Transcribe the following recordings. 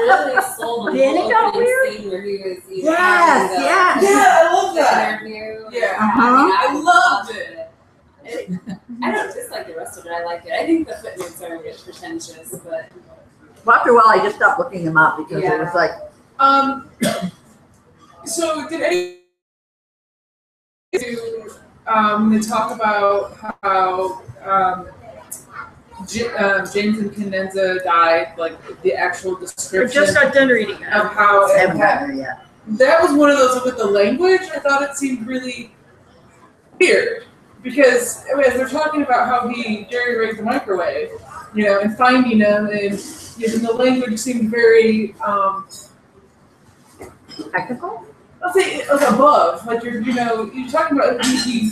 really sold the Then it got opening weird. scene where he was Yes, having the yes. Yeah, I love that. interview. Yeah. Uh-huh. I loved it. I don't dislike the rest of it. I like it. I think the footnotes are a bit pretentious, but Well, after a while, I just stopped looking them up because it was like, So did any they talk about how James and Candenza died, like the actual I description just got done reading of that. how I it haven't gotten happened. there yet. That was one of those with the language. I thought it seemed really weird because as they're talking about how he jerry-rigged the microwave, and finding him, and the language seemed very, Technical? I'll say like above. Like you're talking about he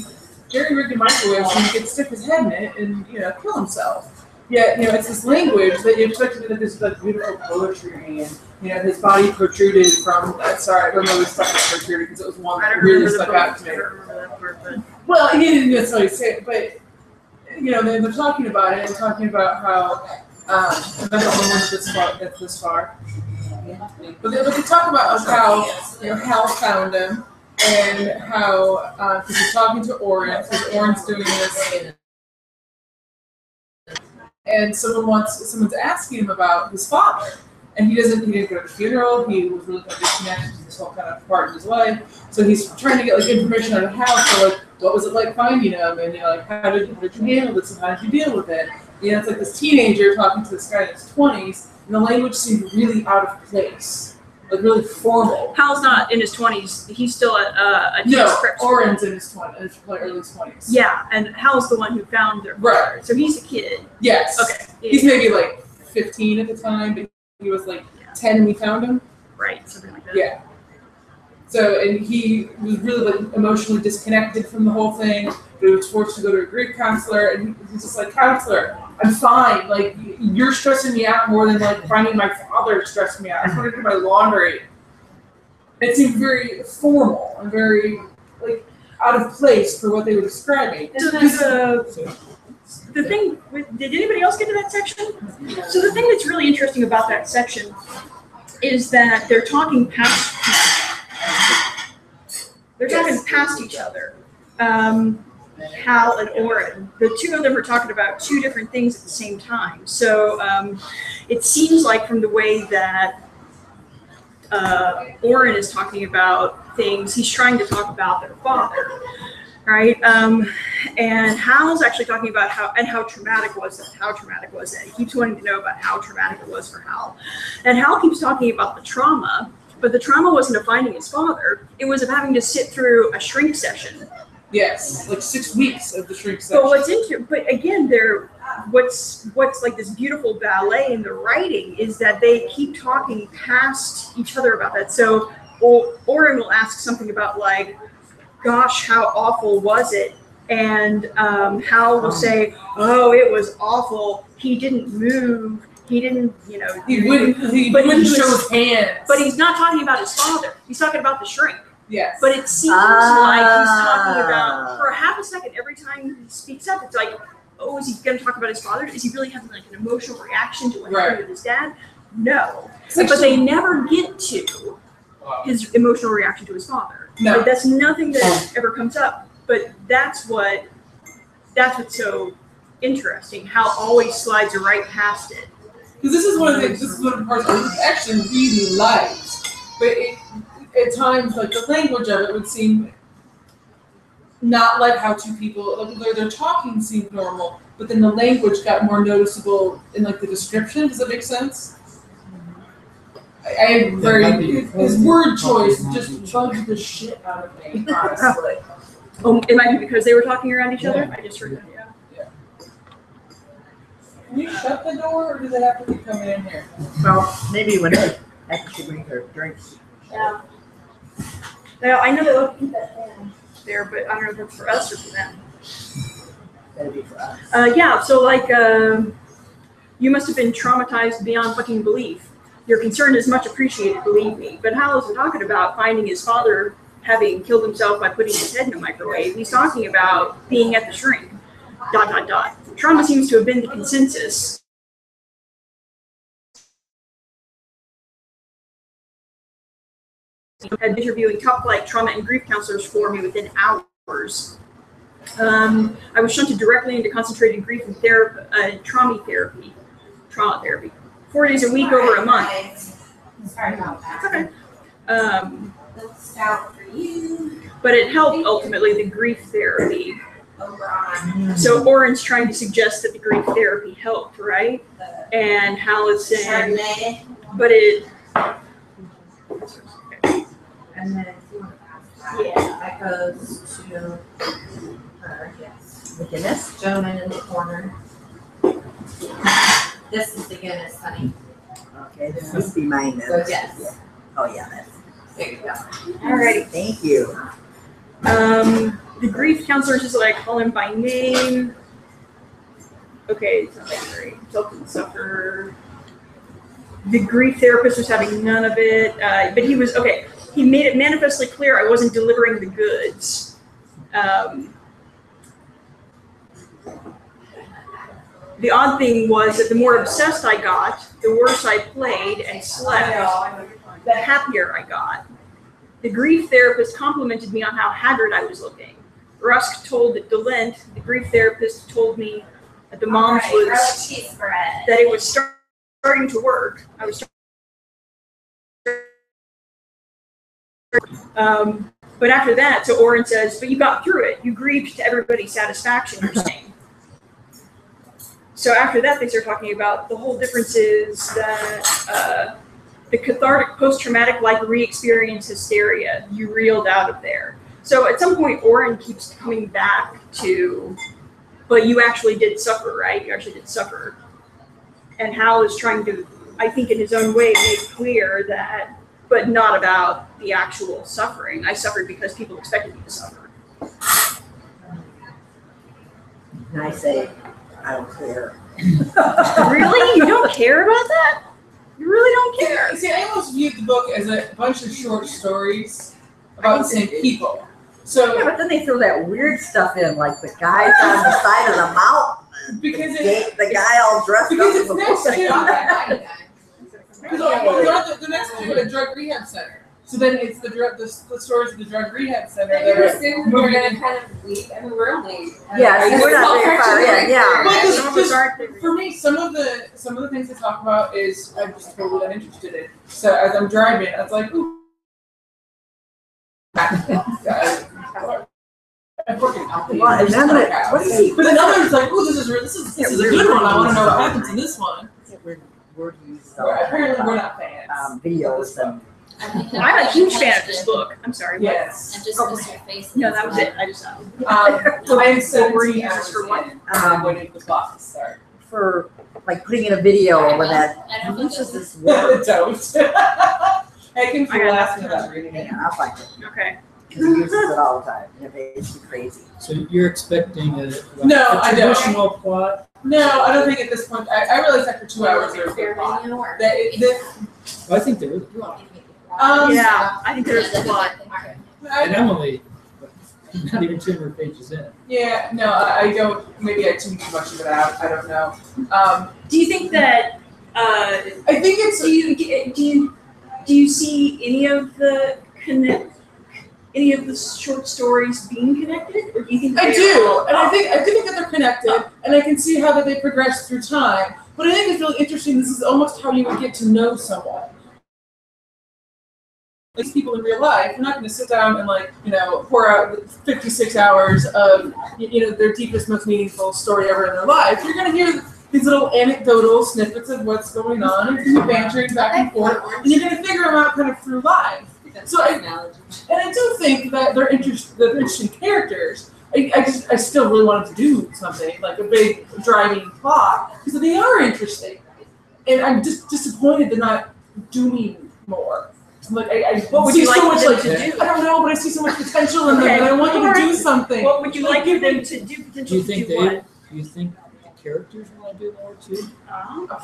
jerry-rigged the microwave so he could stick his head in it and kill himself. Yeah, it's this language that you expect to be this like beautiful poetry, and his body protruded from. Sorry, I don't know if stuff was protruded because it was one that really stuck out to me. I don't remember that part, but Well, he didn't necessarily say it, but they're talking about it and talking about how I don't remember that's this far. But they talk about how Hal found him and how because he's talking to Oren, because Oren's doing this. And someone's asking him about his father, and he didn't go to the funeral. He was really kind of disconnected from this whole kind of part of his life. So he's trying to get like information out of Hal. So like, what was it like finding him, and like how did you handle this, and how did you deal with it? It's like this teenager talking to this guy in his 20s, and the language seemed really out of place, like really formal. Hal's not in his 20s. He's still at a No, prep school. Oren's in his 20s, like early 20s. Yeah, and Hal's the one who found their father. So he's a kid. Yes. Okay. He's maybe like 15 at the time, but he was like 10 when we found him. Right, something like that. Yeah. So, and he was really like emotionally disconnected from the whole thing, but he was forced to go to a grief counselor, and he's just like, counselor, I'm fine. Like, you're stressing me out more than like finding my father stressed me out. I just want to do my laundry. It seemed very formal and very like out of place for what they were describing. So the thing, did anybody else get to that section? So the thing that's really interesting about that section is that they're talking past each other. Hal and Oren, the two of them are talking about two different things at the same time. So it seems like from the way that Oren is talking about things, he's trying to talk about their father, right? And Hal's actually talking about how traumatic was that? How traumatic was that? He keeps wanting to know about how traumatic it was for Hal. And Hal keeps talking about the trauma, but the trauma wasn't of finding his father. It was of having to sit through a shrink session. Yes, like 6 weeks of the shrink session. But again, what's like this beautiful ballet in the writing is that they keep talking past each other about that. So Oren will ask something about like, gosh, how awful was it? And Hal will say, oh, it was awful. He didn't move. He didn't, He wouldn't show his hands. But he's not talking about his father. He's talking about the shrink. Yes. But it seems like he's talking about, for a half a second, every time he speaks up, it's like, oh, is he going to talk about his father? Is he really having like an emotional reaction to what happened with his dad? No. But they never get to his emotional reaction to his father. No. Like, that's nothing that ever comes up. But that's what's so interesting. Hal always slides right past it. Because this is one of the parts I actually really liked. But at times, like the language of it would seem not like how two people, like their talking seemed normal, but then the language got more noticeable in like the description. Does that make sense? His word choice just bugs the shit out of me, honestly. Oh, it might be because they were talking around each other? I just heard that, yeah. Can you shut the door, or do they have to be coming in here? Well, maybe when they actually bring their drinks. Yeah. Now, I know they love to keep that fan there, but I don't know if that's for us or for them. That'd be for us. Yeah, so like, you must have been traumatized beyond fucking belief. Your concern is much appreciated, believe me. But Hal isn't talking about finding his father having killed himself by putting his head in a microwave. He's talking about being at the shrink. ... Trauma seems to have been the consensus had interviewing top flight trauma and grief counselors for me within hours. I was shunted directly into concentrated grief and trauma therapy. 4 days a week over a month. Sorry about that. Okay. That's out for you. But it helped ultimately the grief therapy. Over on So Oren's trying to suggest that the grief therapy helped, right? the And Hal is saying, Chardonnay. but it. And then if you want to pass that, that goes to her, yes. The Guinness? Jonah in the corner. This is the Guinness, honey. Okay, this must be mine then. So yes. Oh, yeah, that's. There you go. Alrighty. Thank you. The grief counselor is like, call him by name. Okay, it's not that great. Suffer. The grief therapist was having none of it, but he was, okay, he made it manifestly clear I wasn't delivering the goods. The odd thing was that the more obsessed I got, the worse I played and slept, the happier I got. The grief therapist complimented me on how haggard I was looking. Rusk told Delent, the grief therapist, told me that the mom's Garlic was, cheese spread. that it was starting to work. I was but after that, so Oren says, but you got through it. You grieved to everybody's satisfaction, you're saying. So after that, they start talking about the whole difference is that the cathartic post-traumatic like re-experience hysteria, you reeled out of there. So at some point, Oren keeps coming back to, but you actually did suffer, right? You actually did suffer. And Hal is trying to, I think in his own way, make clear that, but not about the actual suffering. I suffered because people expected me to suffer. And I say, I don't care. Really? You don't care about that? You really don't care? See, I almost viewed the book as a bunch of short stories about the same people. So Yeah, but then they throw that weird stuff in, like the guys on the side of the mountain. because The guy all dressed because up. it's in the next book. to because the next to a drug rehab center. So then it's the stories of the drug rehab center. But you that are- assume we're gonna kind of leave. I mean, we're only. Yeah, we're not very far in, yeah. Well, just for me, some of the things they talk about is I'm just totally uninterested in. So as I'm driving, I was like, ooh. Well, and then what's the But then others like, ooh, this is a good one. I want to know what happens in this one. word use Apparently, we're not fans. videos and I'm a huge fan of this book. I'm sorry. what? Yes. And just miss your face. No, that was it. I just I am 17 hours for what? I'm waiting for the clock to start. for like putting in a video over that. I don't think This is this this word. Don't. I can feel laughing about reading it. Yeah, I'll find it. Okay. Because he uses it all the time. It makes me crazy. So you're expecting a No, a I don't. traditional plot? No, I don't think at this point. I realized after 2 hours there was a Fair plot. venue or- I think there is. Yeah, I think there's a lot. And Emily, not even 200 pages in. Yeah, no, I don't. Maybe I tuned too much of it out. I don't know. Do you think that? I think it's. Do you see any of the short stories being connected, or do you think I they're- do, and I do think that they're connected, and I can see how that they progress through time. But I think it's really interesting. This is almost how you would get to know someone. These people in real life, you're not going to sit down and pour out 56 hours of their deepest, most meaningful story ever in their life. You're going to hear these little anecdotal snippets of what's going on, and some bantering back and forth, and you're going to figure them out kind of through life. So I do think that they're interesting characters. I still really wanted to do something like a big driving plot because they are interesting, and I'm just disappointed to not do me more. Like What would see you like so much them like to do? I don't know, but I see so much potential in them, Okay. and I want you to do something. What would you like them to do? Do Potentially you think do what? do you think the characters want to do more too?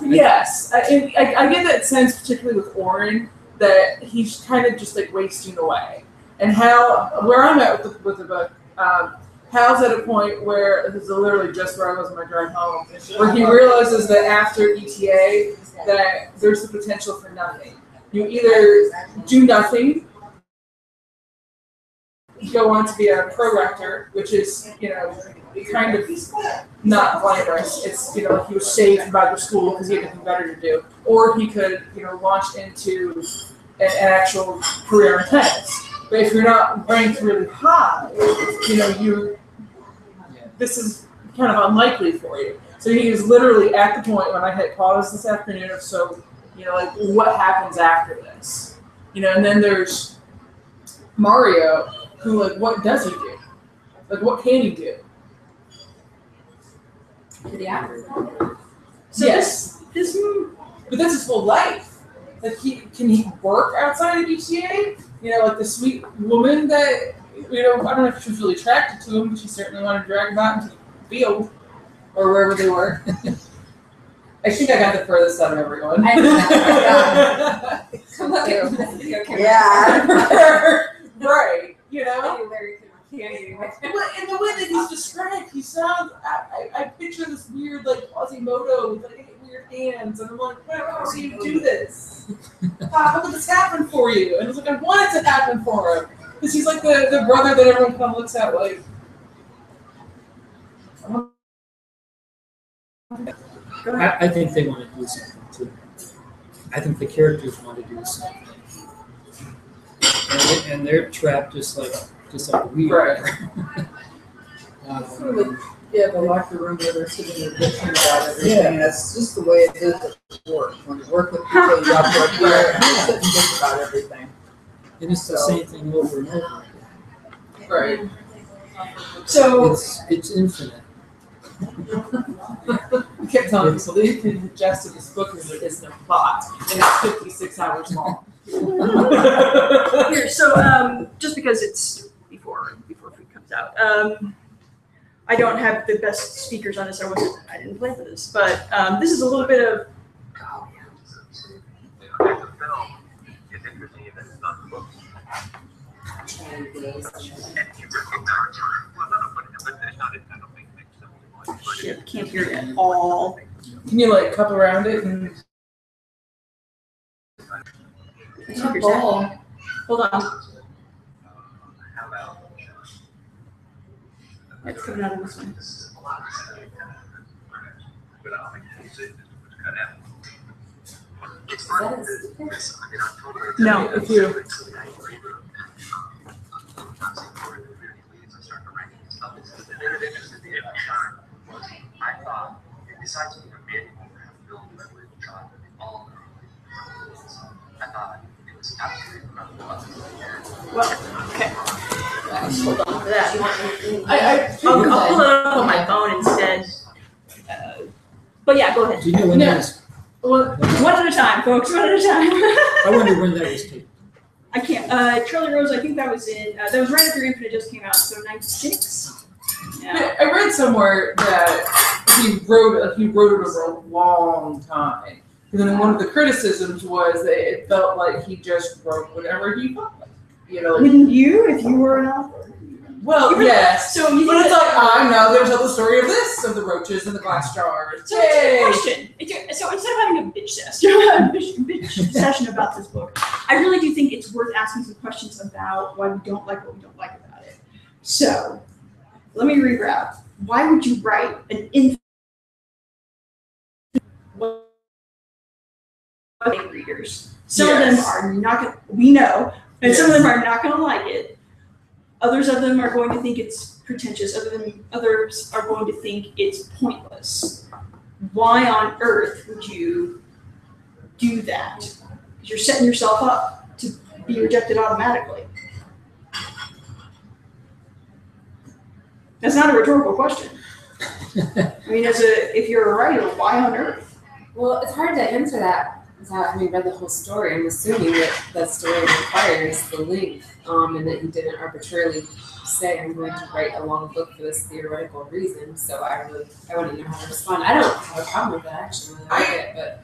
Yes, I get that sense, particularly with Oren, that he's kind of just like wasting away. And where I'm at with the book, Hal's at a point where this is literally just where I was on my drive home, where he realizes that after ETA, that there's the potential for nothing. You either do nothing, go on to be a prorector, which is, kind of not glamorous. It's, he was saved by the school because he had nothing better to do. Or he could, launch into an actual career in tennis. But if you're not ranked really high, this is kind of unlikely for you. So he was literally at the point when I hit pause this afternoon of what happens after this? And then there's Mario, who, what does he do? What can he do? So yes. This But that's his whole life. Can he work outside of BTA? The sweet woman that, I don't know if she was really attracted to him, but she certainly wanted to drag him out into the field or wherever they were. I think I got the furthest out of everyone. I know. Come look at this video camera. Yeah. Right. And the way that he's described, he sounds. I picture this weird Quasimodo with weird hands, and I'm like, how do you do this? How did this happen for you? And it's I want it to happen for him because he's the brother that everyone kind of looks at I think they want to do something too. I think the characters want to do something, and they're trapped just like we are. Yeah, the locker room where they're sitting there bitching about everything. That's just the way it is at work. When you work with people, you have to work there and sit and bitch about everything. And it's the same thing over and over. Right. So it's infinite. I kept telling people the infinite jest of this book is there is no plot, and it's 56 hours long. here, so just because it's before food comes out, I don't have the best speakers on this. I didn't plan for this, but this is a little bit of. Shit, can't hear it at all. Can you cup around it and? Hold on. It's coming out of this one. No, if you. I thought, besides being a manual, have built with all I thought it was absolutely incredible. Well, okay. Hold on for that. I'll pull it up on my phone instead. But yeah, go ahead. Do you know when that was? One at a time, folks. One at a time. I wonder when that was taken. I can't. Charlie Rose, I think that was that was right after Infinite just came out, so 96. Yeah. I read somewhere that he wrote it over a long time. And then one of the criticisms was that it felt like he just wrote whatever he felt like. Wouldn't you, if you were an author? Well, yes. So you but it's I know there's tell the story of this, of the roaches and the glass jars. So it's a question. So instead of having a bitch session about this book, I really do think it's worth asking some questions about why we don't like what we don't like about it. So let me reroute. Why would you write an infinite readers? Some of them are not going to, we know, and some of them are not going to like it. Others of them are going to think it's pretentious. Others are going to think it's pointless. Why on earth would you do that? Because you're setting yourself up to be rejected automatically. That's not a rhetorical question. I mean, if you're a writer, why on earth? Well, it's hard to answer that without having read the whole story. I'm assuming that story requires the length, and that he didn't arbitrarily say, I'm going to write a long book for this theoretical reason. So I wouldn't know how to respond. I don't have a problem with that, actually. I like it, but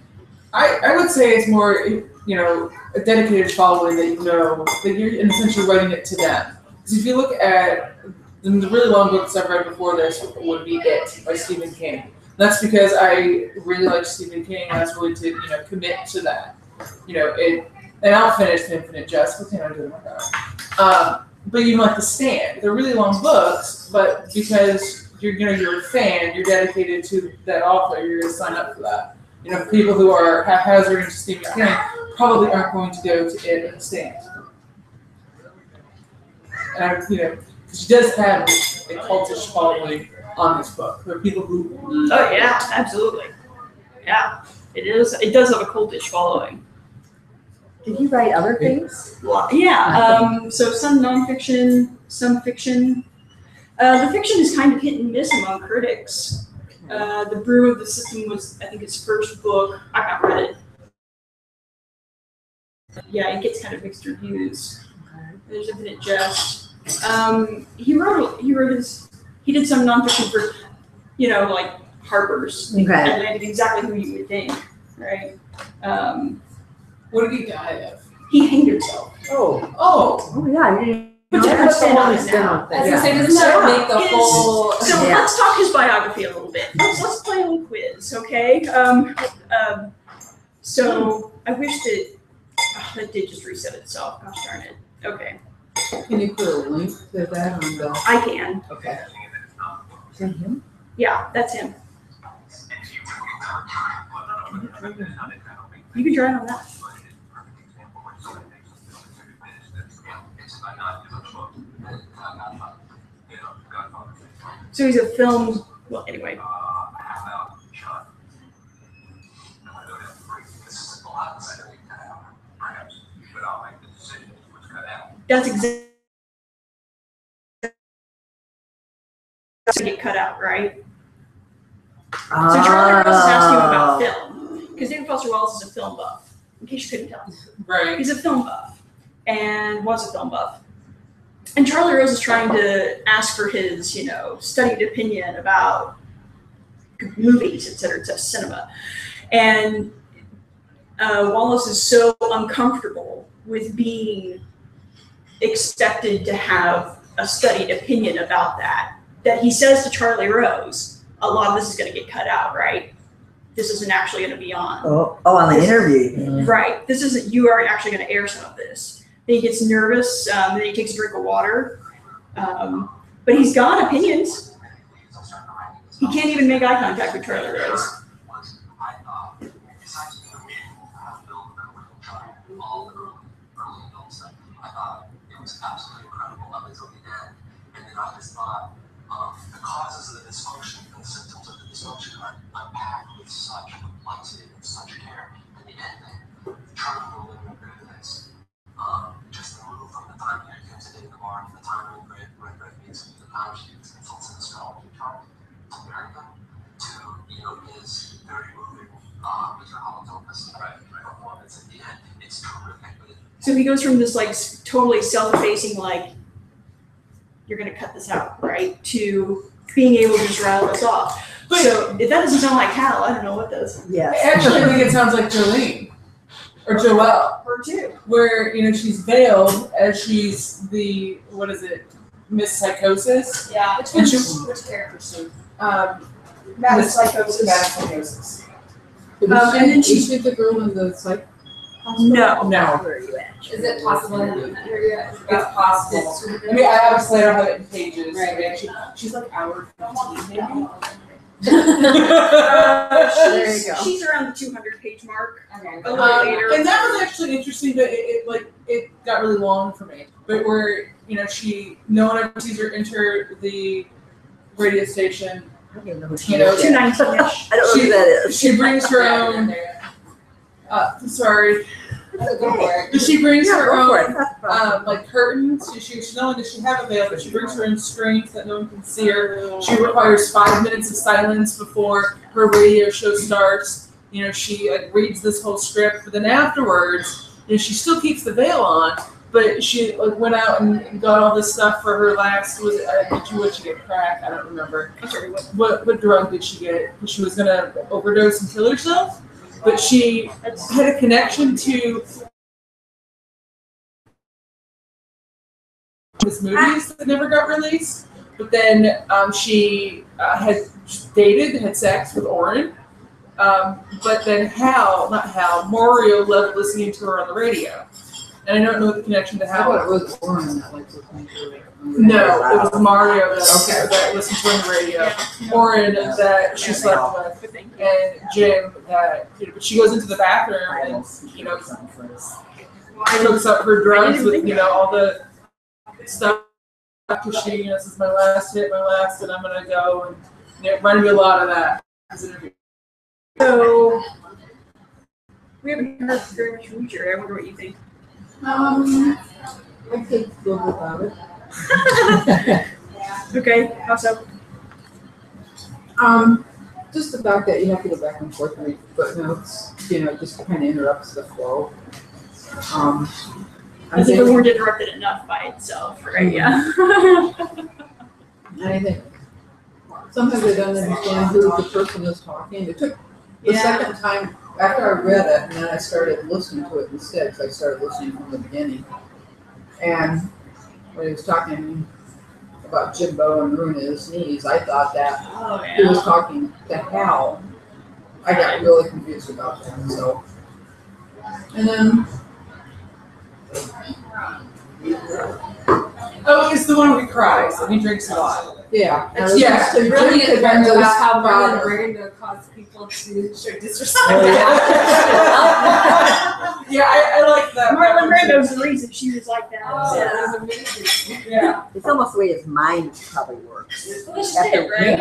I would say it's more, a dedicated following that that you're essentially writing it to them. Because if you look at the really long books I've read before this would be It by Stephen King. That's because I really like Stephen King, and I was willing to, commit to that. And I'll finish Infinite Jest. What can I do about that? but you like The Stand. They're really long books, but because you're a fan, you're dedicated to that author, you're going to sign up for that. People who are haphazard into Stephen King probably aren't going to go to it and The Stand. And because she does have a cultish following on this book. There are people who. Oh yeah, absolutely. Yeah, it is. It does have a cultish following. Did you write other things? Well, yeah. So some nonfiction, some fiction. The fiction is kind of hit and miss among critics. The Brew of the System was, I think, his first book. I've not read it. Yeah, it gets kind of mixed reviews. There's Infinite Jest. He did some nonfiction for, like Harper's. Okay. And landed exactly who you would think, right? What did he die of? He hanged himself. Oh. Oh yeah, I didn't. But know that's that. the one It's been on I was gonna thing. say, doesn't that make the It is- whole? So Yeah. let's talk his biography a little bit. Let's play a little quiz, okay? So I wish that did just reset itself. Gosh darn it. Okay, Can you put a link to that on the? I can. Okay. Is that him? Yeah, that's him. You can try it on that. So he's a film. Well, anyway. That's exactly get cut out, right? So Charlie Rose is asking him about film, because David Foster Wallace is a film buff, in case you couldn't tell. Right. He's a film buff, and was a film buff. And Charlie Rose is trying to ask for his, studied opinion about movies, et cetera, cinema. And Wallace is so uncomfortable with being expected to have a studied opinion about that he says to Charlie Rose, a lot of this is going to get cut out, right? This isn't actually going to be on. On the interview. Right. This isn't, you are actually going to air some of this. Then he gets nervous, then he takes a drink of water. But he's got opinions. He can't even make eye contact with Charlie Rose. Absolutely incredible up until the end. And then I just thought the causes of the dysfunction and the symptoms of the dysfunction are unpacked with such complexity and such care. And the ending, Charlie will live in a good place. Just the move from the time he comes in the bar to the time when Red meets the time she consults in astrology chart to America to, his very moving Mr. Holland's performance at the end. It's terrific. So he goes from this totally self-effacing, you're going to cut this out, right, to being able to just rattle us off. But so if that doesn't sound like Hal, I don't know what does. Yes. actually, I think it sounds like Jolene or Joelle, Her too. where she's veiled as she's the Miss Psychosis. Yeah. And Which character? she Miss Psychosis. Mad Psychosis. And then Is she the girl in the psych? No. No. Where are you at? Is it possible I haven't met her yet? It's possible. I mean, I obviously don't have it in pages. Right. I mean, she's like hour 15 maybe. There you go. She's around the 200-page mark. Okay. A little later. And that was actually interesting, but it got really long for me. But where no one ever sees her enter the radio station. I don't even know who she You know, is yet. 219-ish. I don't know who that is. She brings her own. Sorry. Go for it. She brings Yeah, her go for it. own That's fine. curtains. She not only does she have a veil, but she brings her own screens that no one can see her. She requires 5 minutes of silence before her radio show starts. She reads this whole script, but then afterwards, she still keeps the veil on. But she went out and got all this stuff for her last. Did she get crack? I don't remember. I'm sorry, what? What drug did she get? She was gonna overdose and kill herself. But she had a connection to his movies that never got released. But then she had sex with Oren. But then Mario loved listening to her on the radio. and I don't know the connection to I thought how. it was Oren that likes listening to it. No, it was Mario that, Okay. that listened to her on the radio. Orin that she slept with, and Jim that, but she goes into the bathroom and, cooks up her drugs with, all the stuff after she, this is my last hit, and I'm gonna go, and it reminded me a lot of that. So we haven't heard very much from you, Jerry. I wonder what you think. I could go without it. Okay, how so? Just the fact that you have to go back and forth and read footnotes, it just kind of interrupts the flow. I think we weren't interrupted enough by itself, right? Yeah. And I think sometimes I don't understand who the person is talking. It took the second time after I read it, and then I started listening to it instead, because I started listening from the beginning. And when he was talking about Jimbo and ruining his knees, I thought that he was talking to Hal. I got really confused about that. So, and then. Oh, it's the one where he cries and he drinks a lot. Yeah. Yeah, Really Brenda's about how father. Miranda caused people to show disrespect. Yeah, I like that. Marlon Brando's the reason she was like that. Oh, that was amazing. Yeah. It's almost the way his mind probably works. Well, she After did, right?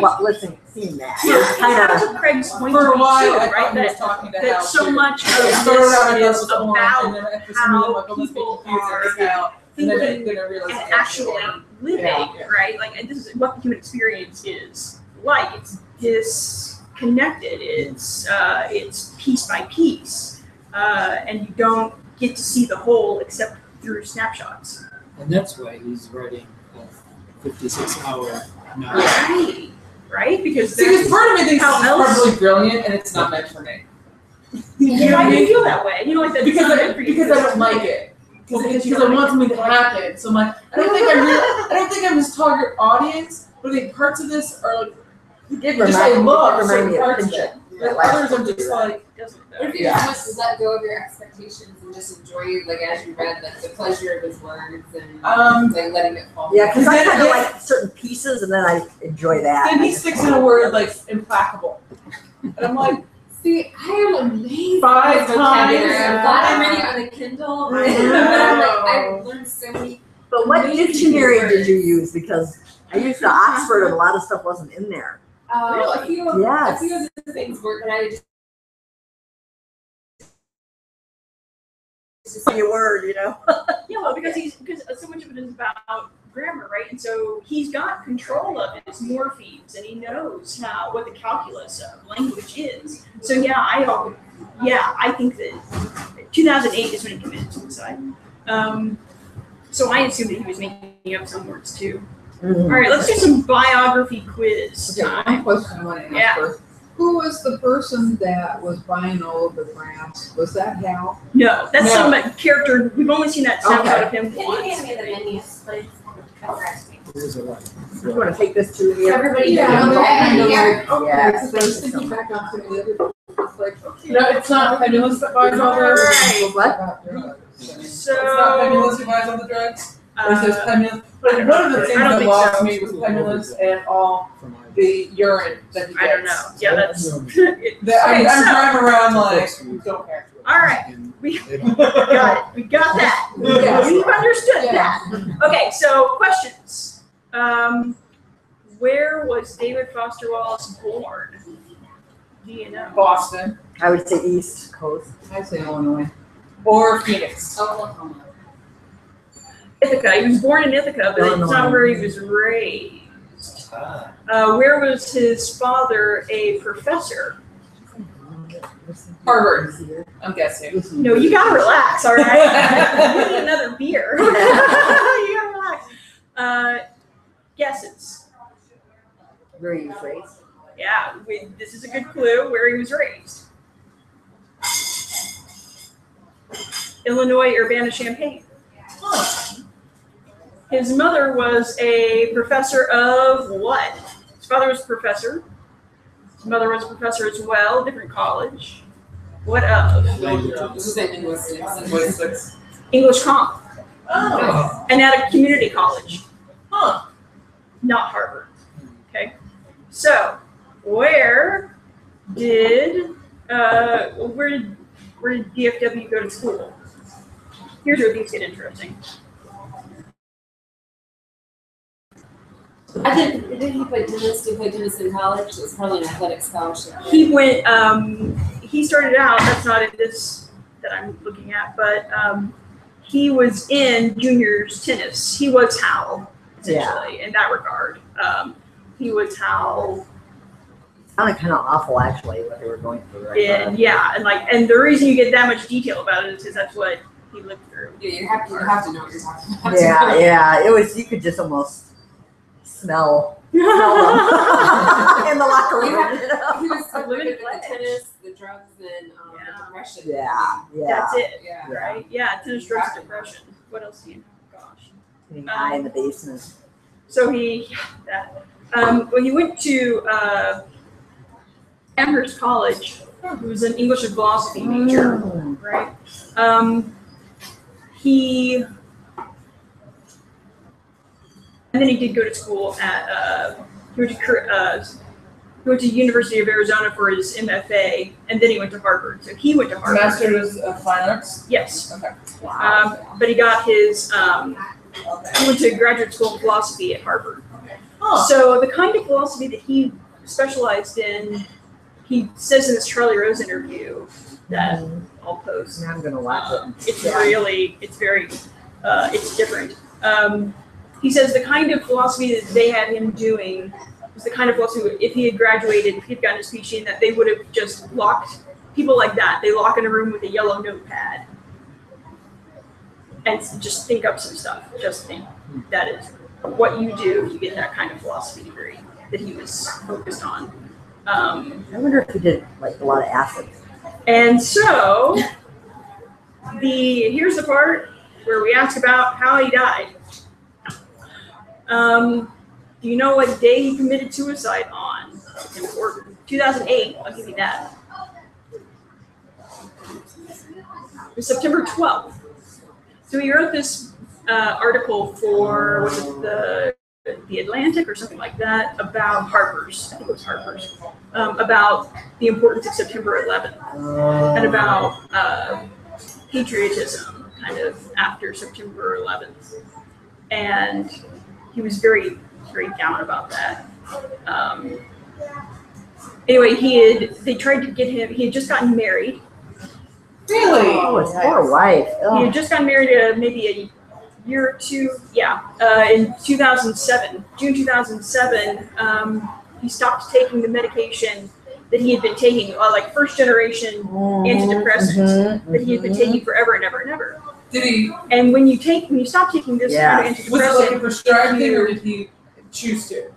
seeing that. Yeah, It's kind that's of what Craig's point For a to me while, too, I right? thought he was That, talking to Hal. that so too. much of It started out this as is Owen, and about then for some reason, like, oh, let's people be confused, are it's Hal. And then thinking I realized and it's actually living, Yeah. right? Like, and this is what the human experience is like. It's disconnected. It's piece by piece, and you don't get to see the whole except through snapshots. And that's why he's writing a 56-hour novel. Right, right? Because See, because part of me thinks How it's else? probably brilliant, and it's not meant for me. yeah, I didn't feel that way. You know, like that Because I because don't like it. Because I want something to happen. So I'm like, I don't think I'm his target audience, but I think parts of this are like, He did just I remind love me certain of parts of Pinchot. it. But others I'm just like, doesn't What if you just let go of your expectations and just enjoy, like as you read, like the pleasure of his words and like letting it fall? Yeah, because I Then- kind of like certain pieces, and then I enjoy that. then he sticks in a word like implacable. And I'm like, See, I am amazed 5 by his vocabulary. times. I'm glad I'm reading it on a Kindle. I But I'm like, know. I've learned so many. But what amazing dictionary words. did you use? Because I used the Oxford, and a lot of stuff wasn't in there. A few of Yes. the things work, but I just Your word, Yeah, well, because so much of it is about grammar, right? And so he's got control of his morphemes, and he knows what the calculus of language is. So I think that 2008 is when he committed suicide. So I assume that he was making up some words too. Mhm. All right, let's do some biography quiz Okay, time. one question I want to ask Yeah. first. Who was the person that was buying all of the grass? Was that Hal? No, that's No. some character. We've only seen that snapshot of him Can you once. hand me the menus, please? It was a lot. You want to take this to the Everybody, Yeah, yeah. okay. Yeah. Because I was thinking back on some of the other, it's like, okay. no, it's not Fabulous that buys all the Alright. What? About drugs. It's not So, Fabulous who buys all the drugs. Or is this Fabulous? But one of the things I don't that think lost so. me was Fabulous and all From the urine that he gets. I don't know. Yeah, that's. No. it- That I'm okay, so, driving around like, don't care. all right, we got it. We got that. Yes. We've understood Yeah. that. Okay, so questions. Where was David Foster Wallace born? Do you know? Boston I would say East Coast. I say Illinois. or Phoenix. Oklahoma. Ithaca. He was born in Ithaca, but it's not where he was raised. Where was his father a professor? Harvard, I'm guessing. No, you gotta relax, all right? You need another beer. You gotta relax. Guesses. Where he was raised. Yeah, this is a good clue where he was raised. Illinois, Urbana-Champaign. His mother was a professor of what? His father was a professor. His mother was a professor as well, different college. What of? This is in linguistics. Linguistics. English comp, Oh. and at a community college, Huh. not Harvard. Okay, so where did DFW go to school? Here's where these get interesting. Did he play tennis? Did he play tennis in college? It was probably an athletic scholarship. He went. He started out. That's not in this that I'm looking at, but he was in juniors tennis. He was Hal, essentially, in that regard. He was Hal. Sounded kind of awful, actually, what they were going through. Right And and the reason you get that much detail about it is because that's what he lived through. Yeah, you have to know what you're talking about. Yeah. It was. You could just almost smell them in the locker room. You know? He was so good Living at the tennis, the drugs, and the depression. Yeah. That's it, Yeah. right? Yeah, tennis, drugs, depression. What else do you know? Gosh. Getting high in the basement. So when he went to Amherst College, he was an English and philosophy major, right? And then he did go to school at he went to University of Arizona for his MFA, and then he went to Harvard. So he went to Harvard. Master's of Fine Arts? Yes. Okay. But he got his he went to graduate school in philosophy at Harvard. Huh. So the kind of philosophy that he specialized in, he says in this Charlie Rose interview that I'll post. I'm gonna watch it. It's different. He says the kind of philosophy that they had him doing was the kind of philosophy, if he had graduated, if he'd gotten his PhD in that, they would have just locked people like that. They lock in a room with a yellow notepad and just think up some stuff. Just think. That is what you do if you get that kind of philosophy degree that he was focused on. I wonder if he did like a lot of acid. And so here's the part where we ask about how he died. Do you know what day he committed suicide on? It's important. 2008, I'll give you that. It was September 12th. So he wrote this article for, was it the Atlantic or something like that, about Harper's, I think it was Harper's, about the importance of September 11th and about patriotism kind of after September 11th. And he was very, very down about that. Anyway, they tried to get him, he had just gotten married. Really? Oh, his poor wife. He had just gotten married maybe a year or two, in 2007, June 2007, he stopped taking the medication that he had been taking, like first generation antidepressants that he had been taking forever and ever and ever. Did he? And when you stop taking this kind of Was it like a antidepressant, prescribed thing, or did he choose to?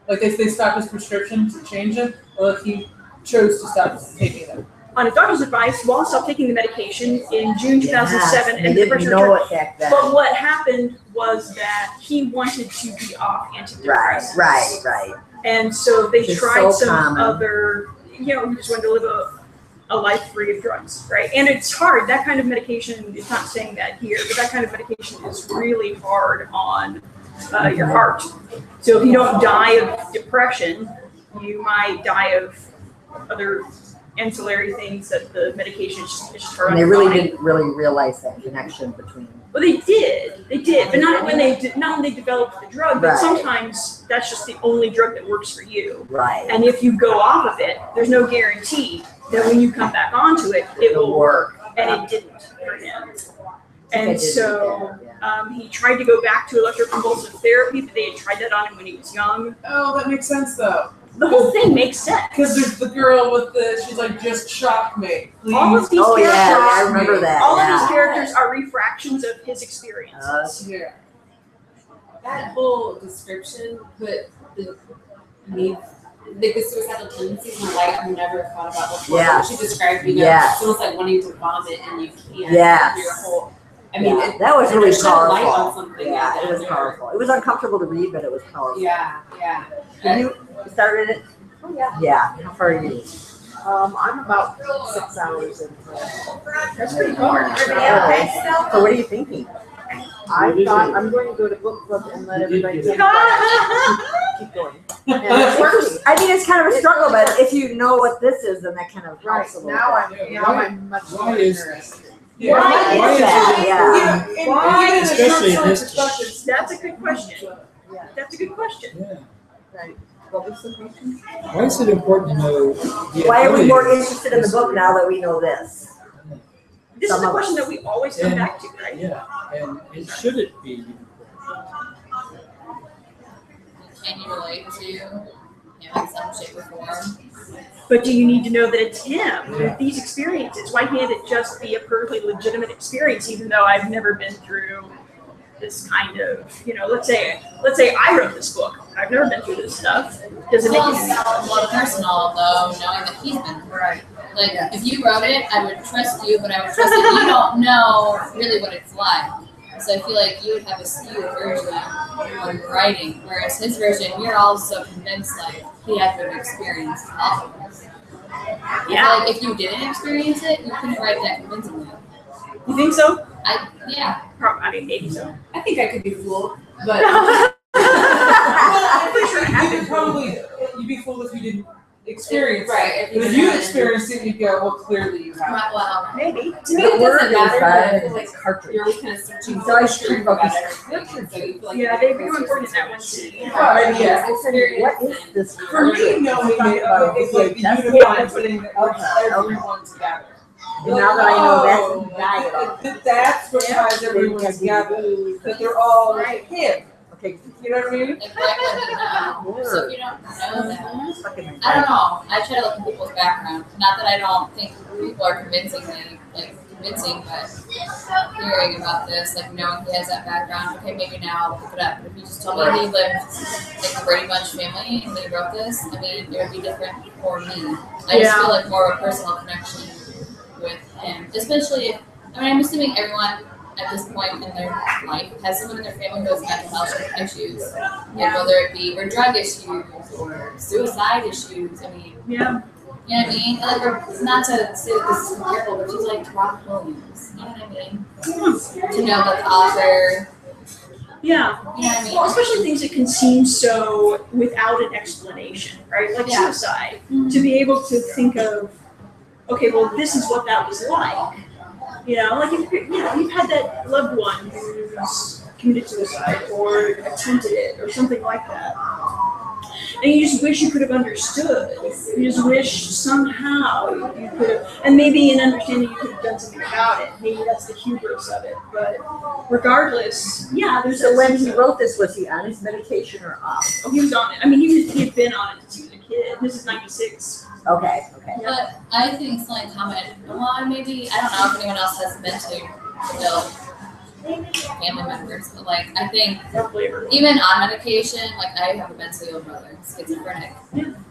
Like they stopped his prescription to change it, or like he chose to stop taking it? on his doctor's advice, Wall stopped taking the medication in June 2007, Yes, and the depression know returned. it back then. But what happened was that he wanted to be off antidepressants. Right. And so they It's tried so some common. other, he just wanted to live a life free of drugs, right? And it's hard. That kind of medication, it's not saying that here, but that kind of medication is really hard on your heart. So if you don't die of depression, you might die of other ancillary things that the medication is just hard on And they your really body. didn't really realize that connection between. Well, they did, but not when they developed the drug. But Right. sometimes that's just the only drug that works for you. Right. And if you go off of it, there's no guarantee that when you come back onto it, it will work. And it didn't for him. And so he tried to go back to electroconvulsive therapy, but they had tried that on him when he was young. Oh, that makes sense though. The whole thing makes sense. Because there's the girl with she's like, just shock me, please. All of these Oh characters, yeah, I remember that. all yeah. of these characters are refractions of his experiences. Yeah. That whole description put the suicidal tendencies in a light I've never thought about before. Yeah. What she described, Yes. it's almost like wanting to vomit and you can't. Yes. Your whole, Yeah, that was really it shed light on powerful. something. Yeah, it was powerful. It was uncomfortable to read, but it was powerful. Yeah. Have you started it? Oh, yeah. Yeah. How far are you? I'm about 6 hours into it. That's pretty hard. So what are you thinking? I thought I'm going to go to book club and let everybody take keep going. And it's working. I mean, it's kind of a struggle, but if you know what this is, then that kind of Right, helps a little now bit. I'm much Why more is- interested. Yeah. Why is that? Yeah. Why? Especially in this- That's a good question. That's a good question. Yeah. Right. What was the question? Why is it important to know? The Why are we ability more to- interested in the book now that we know this? This is Some the of question us. that we always come back to, right? Yeah, and should it be? Can you relate to him in some shape or form? But do you need to know that it's him with these experiences? Why can't it just be a perfectly legitimate experience, even though I've never been through this kind of, let's say I wrote this book. I've never been through this stuff. Does it make Well, any it's more personal though, knowing that he's been through it. Like, if you wrote it, I would trust you, but I would trust that you don't know really what it's like. So I feel like you would have a skewed version when writing, whereas his version, you're also convinced like he had to have experienced all of this. Yeah. Like, if you didn't experience it, you couldn't write that convincingly. You think so? Yeah. I mean, maybe so. I think I could be fooled, but Well, I'm pretty sure you'd be fooled if you didn't experience it. right. But if you experienced it, you'd go, well, clearly you have. Right, well, Maybe. To me, it doesn't matter, but I feel like cartridge. you're always kind of searching So for I the should truth focus. about everything. So you feel like Yeah, they were important in that one scene. Right, yeah. What is this? For me, knowing it, it's like the That's unifying thing that brings Okay. everyone together. And now that I know Oh, that's that's what ties everyone together. That they're all him. okay. You know what I mean? exactly. No. So if you don't know that, I don't know. I try to look at people's background. Not that I don't think people are convincing, but hearing about this, like knowing he has that background, okay, maybe now I'll pick it up. But if you just told me he lived like a Brady Bunch family and he wrote this, I mean, it would be different for me. I just feel like more of a personal connection with him, especially if, I'm assuming everyone at this point in their life has someone in their family who has mental health issues, like whether it be or drug issues or suicide issues. I mean, Yeah. you know what I mean? Like, or, not to say that this is comparable, but she's like Robert Williams. You know what I mean? To know that the author. Yeah. You know what I mean? Well, especially things that can seem so without an explanation, right? Like Yeah. suicide. To be able to think of, okay, well, this is what that was like. Like you've had that loved one who's committed suicide or attempted it or something like that. And you just wish you could have understood. You just wish somehow you could have, and maybe in understanding you could have done something about it. Maybe that's the hubris of it. But regardless, yeah, there's So a when sense he of- wrote this, was he on his medication or off? Oh, he was on it. I mean, he had been on it since he was a kid. This is 96. Okay. But I think something common. Well, maybe I don't know if anyone else has mentally ill family members, but like I think even on medication, like I have a mentally ill brother, schizophrenic.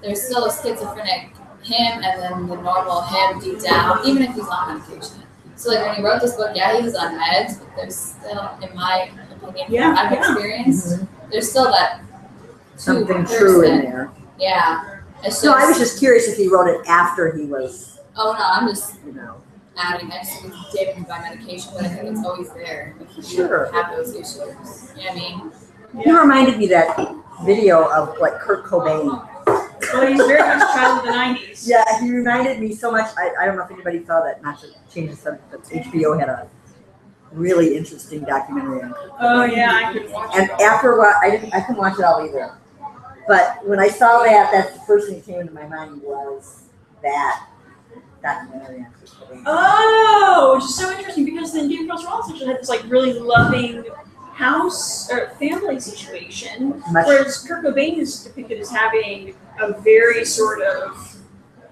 There's still a schizophrenic him, and then the normal him deep down, even if he's on medication. So like when he wrote this book, yeah, he was on meds, but there's still, in my opinion, Yeah, I've experienced, there's still that Something true in there. Yeah. It's So I was just curious if he wrote it after he was, Oh no, I'm just adding. I just did him by medication, but I think it's always there. If you Sure. have those issues. You know what I mean? You reminded me that video of like Kurt Cobain. Well, he's very much a child of the 90s. Yeah, he reminded me so much. I don't know if anybody saw that, not to change the subject, but HBO had a really interesting documentary on Kurt Cobain. Oh yeah, I could watch And it. after a while, I couldn't watch it all either. But when I saw that, that's the first thing that came into my mind was that documentary on Kurt Cobain. Oh, which is so interesting because then David Foster Wallace actually had this like really loving house or family situation, whereas Kurt Cobain is depicted as having a very sort of,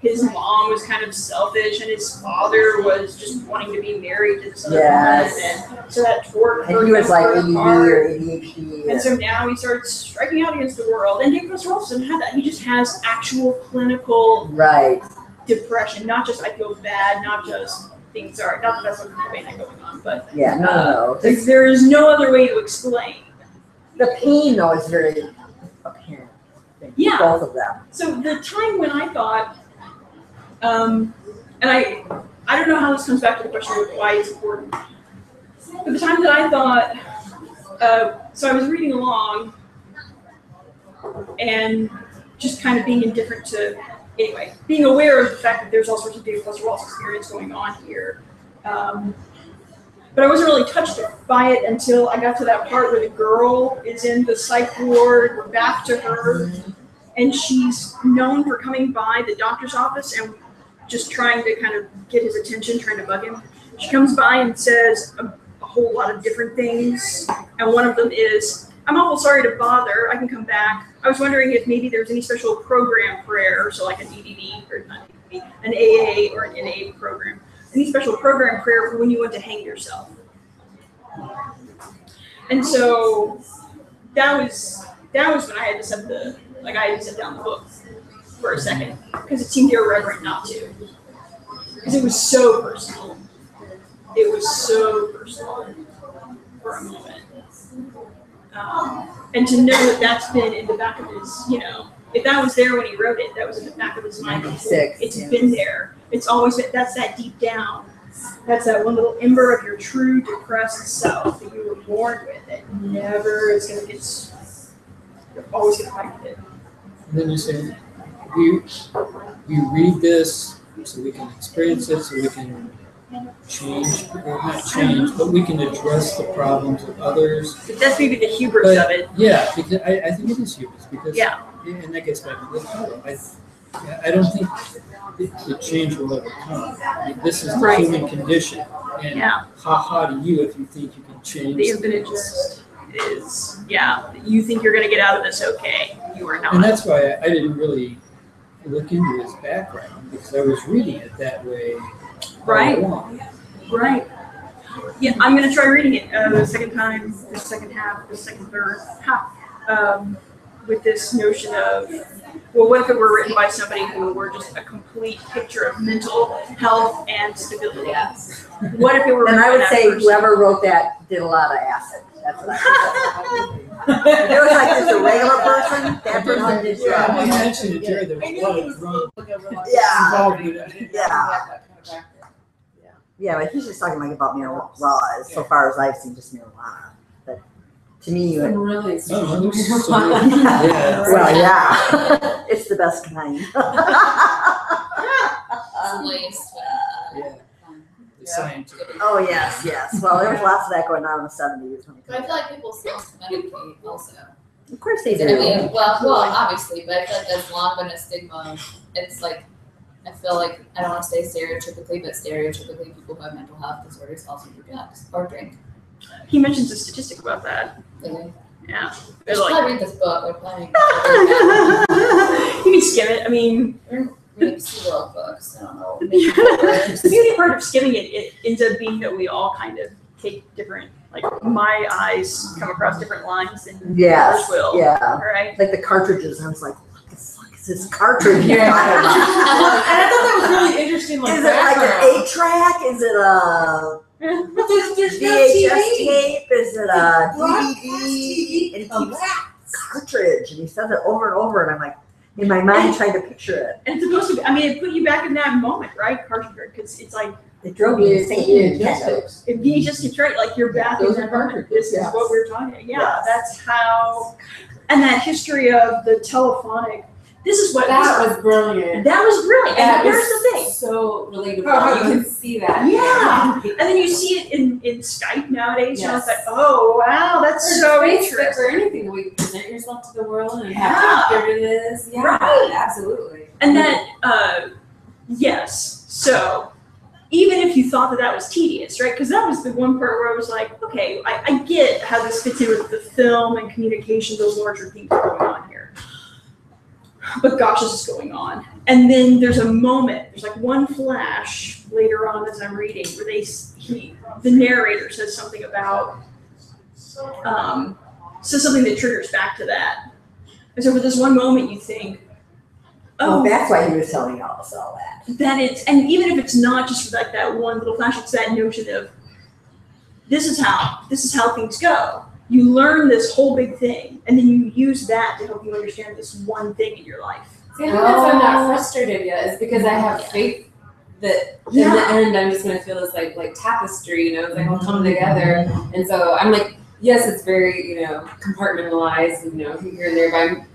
his mom was kind of selfish and his father was just wanting to be married to this other woman, and so that tore And he was like ADD or ADHD. And so now he starts striking out against the world. And David Foster Wallace doesn't have that. He just has actual clinical depression, not just I feel bad, not just things are, not that that's what Cobain had going on, but Yeah, no. there is no other way to explain. The pain, though, is very apparent. Yeah. Both of them. So the time when I thought And I don't know how this comes back to the question of why it's important. But the time that I thought, so I was reading along and just kind of being indifferent to, anyway, being aware of the fact that there's all sorts of David Foster Wallace experience going on here. But I wasn't really touched by it until I got to that part where the girl is in the psych ward, we're back to her, and she's known for coming by the doctor's office and just trying to kind of get his attention, trying to bug him. She comes by and says a whole lot of different things, and one of them is, I'm awful sorry to bother, I can come back. I was wondering if maybe there's any special program prayer, so like an EDD, or not EDD, an AA or an NA program. Any special program prayer for when you want to hang yourself. And so that was when I had to set down the book for a second, because it seemed irreverent not to. Because it was so personal. It was so personal for a moment. And to know that that's been in the back of his, if that was there when he wrote it, that was in the back of his mind. It's been there. It's always been, that's that deep down. That's that one little ember of your true depressed self that you were born with. It never is going to get, you're always going to fight with it. And then you say, we read this so we can experience it, so we can change, or not change, but we can address the problems of others. But that's maybe the hubris of it. Yeah, because I think it is hubris, because, and that gets back to the title. I don't think the change will ever come. This is the human condition, and ha-ha to you if you think you can change. The infinite jest is, you think you're going to get out of this okay. You are not. And that's why I didn't really look into his background, because I was reading it that way. Right. Yeah, I'm going to try reading it the second time, the second half, the second third half, with this notion of, well, what if it were written by somebody who were just a complete picture of mental health and stability? What if it were? And written I would by say that whoever wrote that did a lot of acid. That's what I would say. If it was like just a regular person, that person did Yeah, I drugs. mentioned it, Jerry, there was a lot of drunk Yeah. involved with it. Yeah, but he's just talking like about marijuana. Well, so far as I've seen, just marijuana. But to me, Some really Oh, yeah. well, yeah, it's the best kind. Laced Yeah. The scientific. Oh yes. Well, there was lots of that going on in the 70s. But I feel like people self-medicate also. Of course they I do. mean, well, obviously, but I feel like that's long been a stigma. It's like, I feel like, I don't want to say stereotypically, but stereotypically people who have mental health disorders also do drugs or drink. He mentions a statistic about that. Really? Yeah. I should probably read this book. We're planning. You can skim it. I mean, Read SeaWorld books. I don't know. the beauty part of skimming it ends up being that we all kind of take different, like my eyes come across different lines than yours will. Yeah. Right? Like the cartridges. I was like, what the fuck is this cartridge? And I thought that was really interesting. Like, Is it like an 8-track? Is it a But there's no VHS TV. tape? Is it a Broadcast DVD? And it A keeps wax. cartridge, and he says it over and over, and I'm like, in my mind, trying to picture it. And it's supposed to be, I mean, it put you back in that moment, right? Cartridge, because it's like, It drove me insane. kind of. if you just get right, like you're back in Those that are moment. cartridges, This is yes. what we're talking about. Yeah, Yes. that's how, and that history of the telephonic, this is what, That was brilliant. that was brilliant. That And here's was the thing. so relatable. Oh, You can see that. Yeah. And then you see it in Skype nowadays. You know, it's like, Yes. oh, wow, that's so Facebook interesting. or anything, we present yourself to the world and Yeah. have after this. Yeah, Right. absolutely. And that, yes. So even if you thought that was tedious, right? Because that was the one part where I was like, okay, I get how this fits in with the film and communication, those larger things are going on here. But gosh, this is going on. And then there's a moment, there's like one flash later on as I'm reading where the narrator says something about, says something that triggers back to that. And so for this one moment you think, Oh, that's why he was telling us all that. that it's, and even if it's not just like that one little flash, it's that notion of this is how things go. You learn this whole big thing, and then you use that to help you understand this one thing in your life. See, I think that's why I'm not frustrated yet, is because I have faith that in the end I'm just gonna feel this like tapestry, you know, it's like all come together. And so I'm like, yes, it's very, you know, compartmentalized and, you know, here and there, but I'm,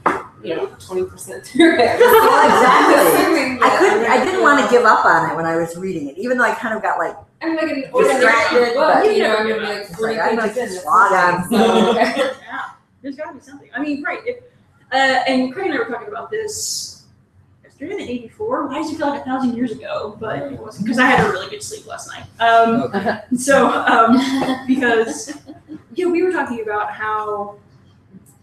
you know, 20% through it. Exactly. I didn't want to give up on it when I was reading it, even though I kind of got like I'm like an distracted, book, but you know, I'm gonna be like 40 I'm pages like in. slog on. Yeah, there's got to be something. I mean, right. And Craig and I were talking about this yesterday in '84. Why does it feel like 1,000 years ago? But it wasn't, because I had a really good sleep last night. Because we were talking about how,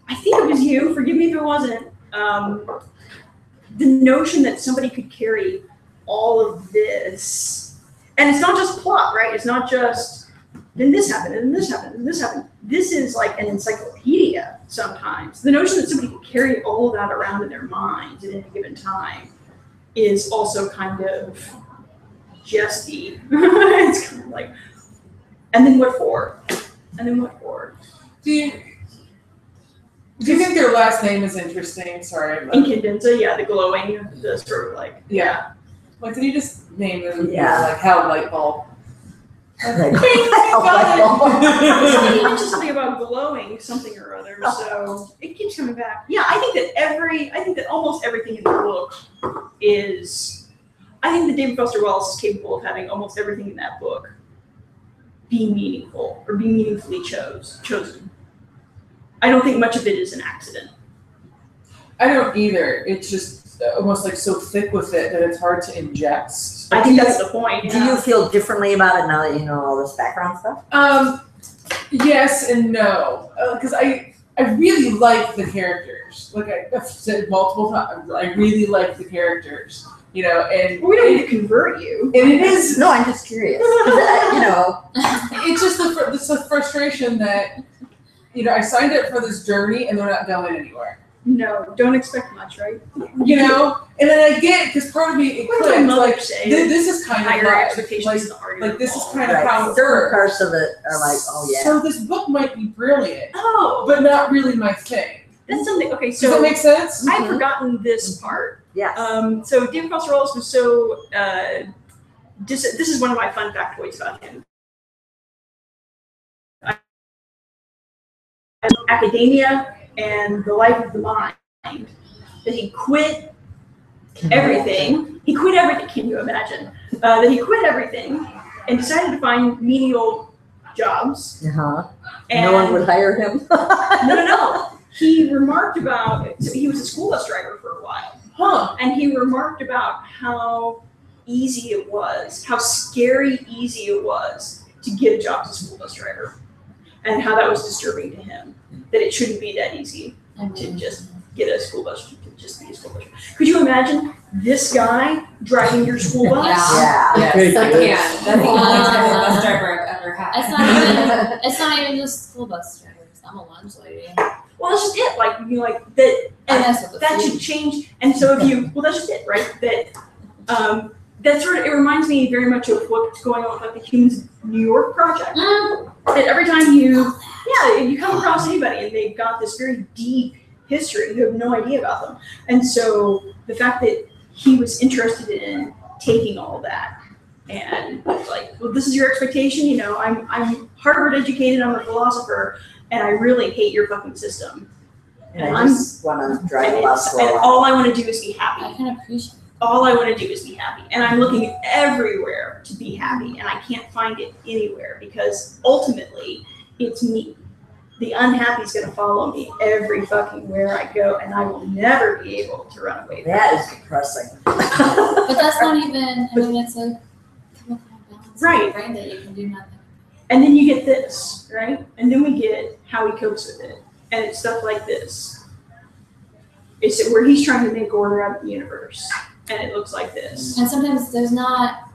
I think it was you, forgive me if it wasn't, the notion that somebody could carry all of this, and it's not just plot, right? It's not just, then this happened, and this happened, and this happened. This is like an encyclopedia sometimes. The notion that somebody could carry all of that around in their mind at any given time is also kind of jesty. It's kind of like, and then what for? And then what for? Do you think their last name is interesting? Sorry. Incandenza, yeah, the glowing, the sort of like, yeah. Like, did you just name them? Yeah. Like Hal Light Bulb. Like, it's just something about glowing something or other, so it keeps coming back. Yeah, I think that almost everything in the book is, I think that David Foster Wallace is capable of having almost everything in that book be meaningful or be meaningfully chosen. I don't think much of it is an accident. I don't either. It's just almost like so thick with it that it's hard to ingest. I think that's the point. Do you feel differently about it now that you know all this background stuff? Yes and no. Because I really like the characters. Like I've said multiple times, I really like the characters. You know, and we don't need to convert you. And it is. No, I'm just curious. You know, it's just the frustration that, you know, I signed up for this journey and they're not going anywhere. No, don't expect much, right? You know, and then I get it because part of me it clicks. Like this is kind higher of expectations. like this is kind of right. how it certain works. parts of it are like, oh yeah. So this book might be brilliant, but not really my thing. That's something. Okay, so does that make sense? I've forgotten this part. Yeah. So David Foster Wallace was so. This is one of my fun factoids about him. Academia and the life of the mind. That he quit everything. He quit everything. Can you imagine? That he quit everything and decided to find menial jobs. And no one would hire him. No. He remarked about. So he was a school bus driver for a while. And he remarked about how easy it was, how scary easy it was to get a job as a school bus driver, and how that was disturbing to him. That it shouldn't be that easy to just get a school bus, to just be a school bus driver. Could you imagine this guy driving your school bus? Yeah. Yes, I can. That's the only type of bus driver I've ever had. It's not even just school bus drivers. I'm a lunch lady. Well, that's just it. Like that, and that should change. And so if you, well, that's just it, right? That sort of, it reminds me very much of what's going on with like the Humans New York project. That every time you come across anybody and they've got this very deep history, you have no idea about them. And so the fact that he was interested in taking all that and like, well, this is your expectation, you know, I'm Harvard educated, I'm a philosopher, and I really hate your fucking system. And I just want to drive a bus for a and while. all I want to do is be happy. I can appreciate it. All I want to do is be happy. And I'm looking everywhere to be happy, and I can't find it anywhere because ultimately it's me. The unhappy is going to follow me every fucking where I go, and I will never be able to run away from That it. is depressing. But that's not even, I mean, it's like chemical balance in your brain that you can do nothing. And then you get this, right? And then we get how he copes with it. And it's stuff like this. It's where he's trying to make order out of the universe. And it looks like this. And sometimes there's not.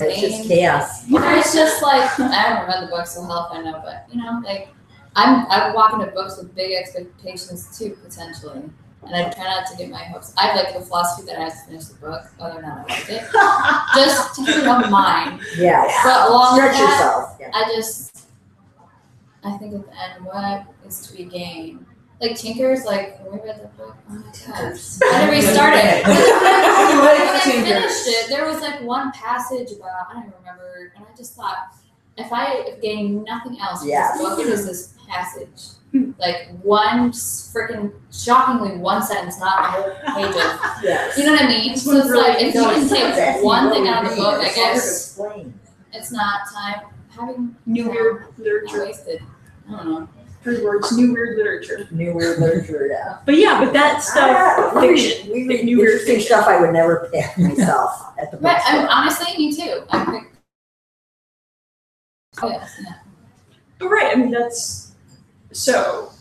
It's just chaos. It's just like, I haven't read the book, so how if I know, but you know, like I walk into books with big expectations too, potentially. And I try not to get my hopes. I have like the philosophy that I have to finish the book, whether or not I like it. Just to keep it on mind. Yes. But along Stretch with that, yourself. Yeah. I think at the end, what is to be gained? Like Tinker's like, when we read the book, oh my gosh. I never started. When I finished it, there was like one passage about, I don't even remember, and I just thought, if I gained nothing else from this book, it was this passage. Like one freaking, shockingly one sentence, not a whole page of, you know what I mean? So it's like, if you can take one thing out of the book, I guess it's not time having New weird literature. wasted. I don't know. 3 words, new weird literature. New weird literature, yeah. But yeah, but that stuff, fiction. We New read weird interesting fiction. stuff I would never pick myself at the But bookstore. honestly, me too. I picked. Oh yes, yeah. But right, I mean, that's, so,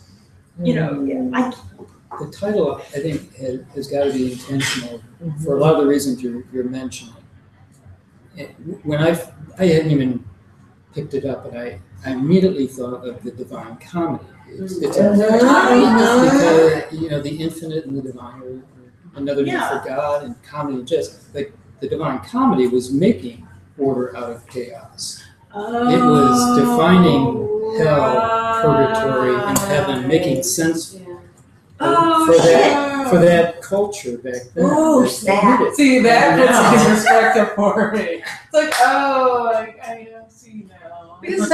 you know, The title, I think, has got to be intentional for a lot of the reasons you're mentioning. When I hadn't even picked it up, but I immediately thought of the Divine Comedy. It's because, you know, the infinite and the divine are another name for God, and comedy and jest. Like the Divine Comedy was making order out of chaos. It was defining hell, purgatory, and heaven, making sense for that culture back then. Oh, snap. See, that puts it in perspective for me. It's like, oh, I see now. Because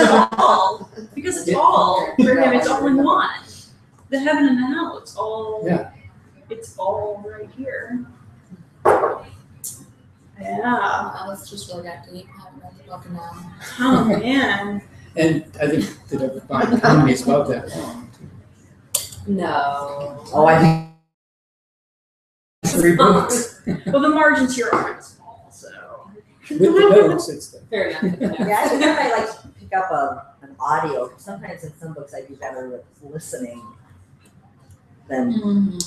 it's all, for him, it's all in one. The heaven and the hell, it's all right here. Yeah. I was just really got deep. I haven't read the book now. Oh man. And I think the Divine Comedy is about that long. No. Oh, I think 3 books. Well, the margins here aren't small, so. With the notes, it's there. Fair enough. yeah, I think I like to pick up an audio. Sometimes in some books I do better with listening than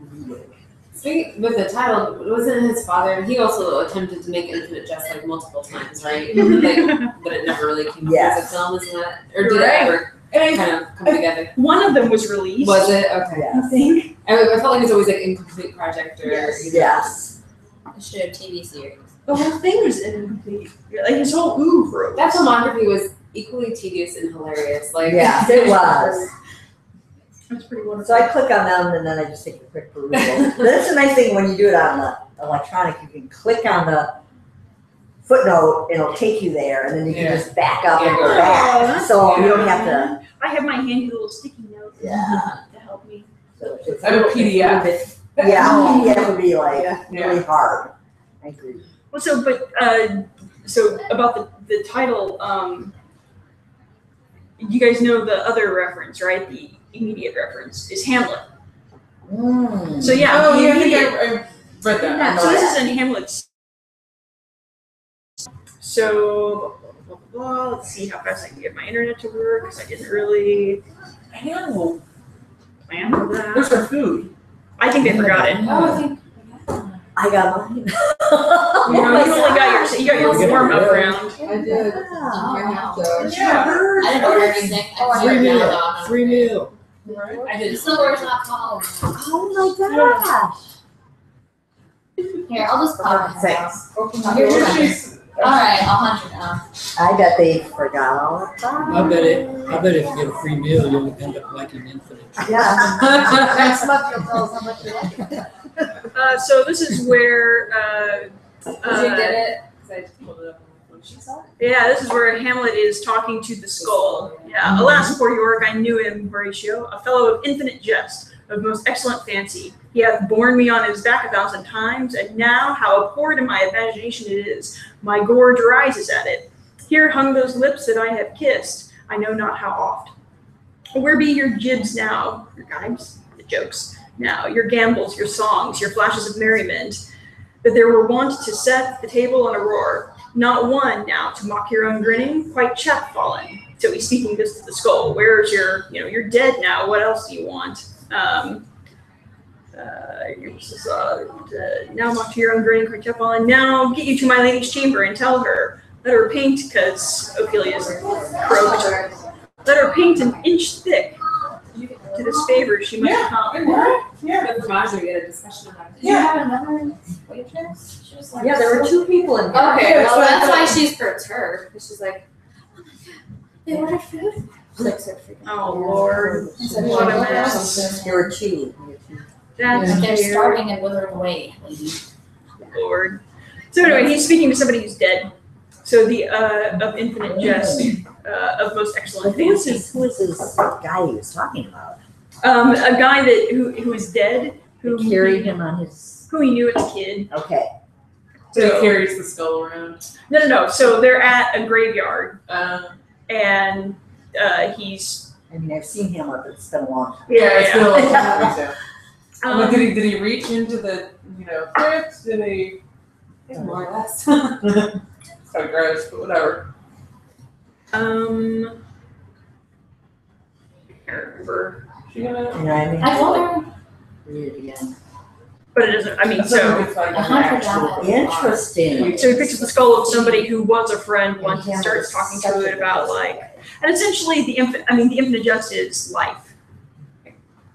reading. Speaking with the title, wasn't his father? He also attempted to make Infinite Jest like multiple times, right? Like, but it never really came Yes. as a film, isn't that? Or did it ever kind of come together? One of them was released. Was it? Okay. I think. I felt like it was always like incomplete project or Yes. I should have TV series. The whole thing was incomplete. Like his whole oeuvre. That filmography was equally tedious and hilarious. Like Yes, it was. That's pretty wonderful. So I click on them and then I just take a quick perusal. That's a nice thing when you do it on the electronic. You can click on the footnote and it'll take you there, and then you can just back up and go back. So you don't have to. I have my handy little sticky note to help me. So it's I have a PDF. Yeah, PDF would be like really hard. I agree. Well, so about the title, you guys know the other reference, right? The immediate reference is Hamlet. So yeah. Oh, yeah, I think I read that. So this is in Hamlet's. So blah, blah, blah, blah. Let's see how fast I can get my internet to work, because I didn't really plan for that. Where's our food? I think they forgot it. Oh, I think. I got mine. You only got your warm up round. I did. I have to. I didn't order anything. Free meal. I did. Silver's not called. Oh my gosh. Here, I'll just pop it. Thanks. All right, I'll hunt it down. I bet they forgot all about I bet if you get a free meal, you'll end up liking Infinite. Yeah. Next month you'll tell us how much you like it. So this is where. Did you get it? Because I just pulled it up when she saw it. Yeah, this is where Hamlet is talking to the skull. Yeah, alas, poor York, I knew him, Horatio, a fellow of infinite jest, of most excellent fancy. He hath borne me on his back 1,000 times, and now how abhorred in my imagination it is. My gorge rises at it. Here hung those lips that I have kissed, I know not how oft. Where be your jibs now, your gibes, the jokes now, your gambols, your songs, your flashes of merriment, that there were wont to set the table in a roar. Not one now to mock your own grinning, quite chaff-fallen. So he's speaking this to the skull. Where's your, you're dead now. What else do you want? Now mock to your own grinning, quite chaff-fallen. Now get you to my lady's chamber and tell her. Let her paint, because Ophelia's croaked. Let her paint an inch thick. To this favor she might come. Yeah, but Raj, we had a discussion about it. Did you have another waitress? She was like, Yeah, there were 2 people in here. Okay, well that's why she's perturbed, because she's like, oh my god, they ordered food? Oh Lord. What a mess. There were two. That's They're weird. starving and withering away, lady. Lord. So anyway, he's speaking to somebody who's dead. So the of infinite jest, of most excellent Who was fancy. this guy he was talking about? A guy that who is dead, Who carried him on his? who he knew as a kid. Okay. So he carries the skull around. No. So they're at a graveyard, Um, and he's I mean, I've seen him, but it's been a long time. it's been a long time. Um, Did he reach into the crypt? Did he? More or less. It's kind of gross, but whatever. I can't remember, She gonna? You know what I mean? I told her. Read it again. but it doesn't. I mean, That's not so good fun. I had forgotten. Interesting. so he picks up the skull of somebody who was a friend once and starts talking to it about and essentially the infinite jest is life.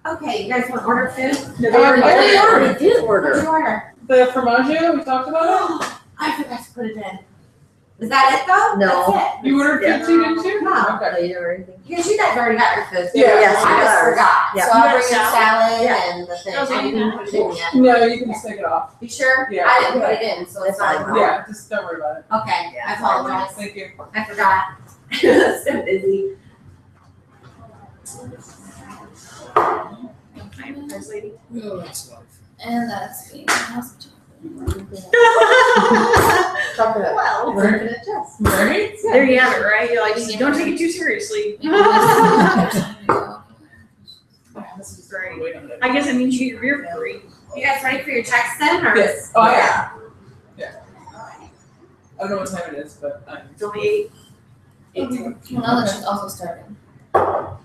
Okay, you guys want to order food? No, they already already did What did order. you order? The formaggio, we talked about I forgot to put it in. Is that it though? No. That's it? You ordered Yeah. food too, didn't you? No. Okay. it. Because you guys already got your food. Yeah. Yes, I just ours. forgot. Yeah. So I'll You bring in got salad Yeah. and the thing. Oh, so I you didn't got put it in yet. No, you can just take it off. You sure? Yeah. I didn't put it in, so it's That's not. fine. Yeah, just don't worry about it. Okay, I apologize. Thank you. I forgot. So busy. Lady. Oh, that's life. And that's being house. Chocolate. Well, Right. infinite jest. Right? There you have it, right? You're like, don't take it too seriously. Right. Wait a minute. I guess it means you get your beer for free. You guys ready for your text then, or? Yes. Oh, yeah. I don't know what time it is, but It's only 8. Well, now that she's also starting.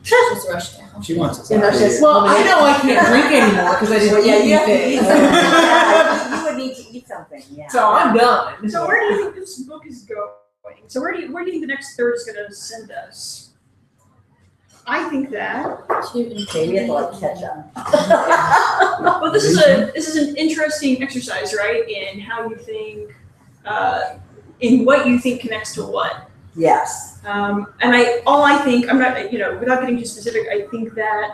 She's just rushed down. She wants us. You know, out she's- here. well, I know I can't drink anymore because I didn't Well, yeah, eat you have to eat anything. something. Yeah, you would need to eat something, yeah. So I'm done. So where do you think this book is going? So where do you think the next third is going to send us? I think that. Okay, we have to like catch up. Well, this is an interesting exercise, right? In how you think, in what you think connects to what. Yes. And I think, I'm not, without getting too specific, I think that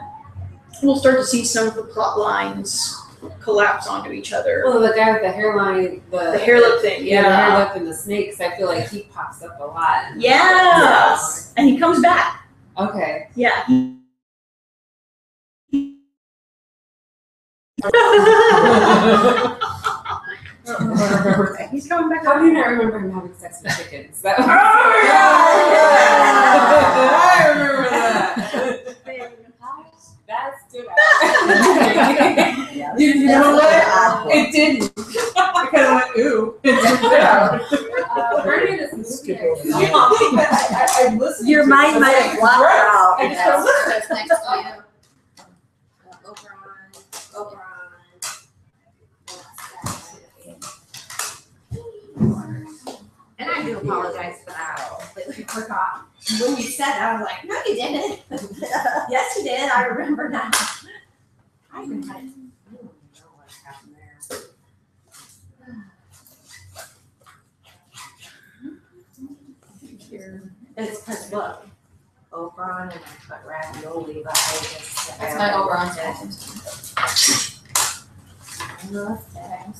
we'll start to see some of the plot lines collapse onto each other. Well, the guy with the hairline, The hair lip thing, yeah, the yeah. hair lip and the snakes. I feel like he pops up a lot. Yeah. And he comes back. Okay. Yeah. I don't remember that. He's coming back. How do you not remember him having sex with chickens? That was I remember that. that stood out. Yeah, You know what? It didn't. I kind of went, ooh. It turned out. Where did this Skip movie? over I listened Your to it. mind I'm might like, have blocked right. out. I just don't listen. That's next to you. And I do apologize for that. I completely forgot. When you said that, I was like, no, you didn't. Yes, you did. I remember now. I even had it. I don't know what happened there. It's because look, Oberon and I put ravioli, but I just. That's my Oberon session. I love that.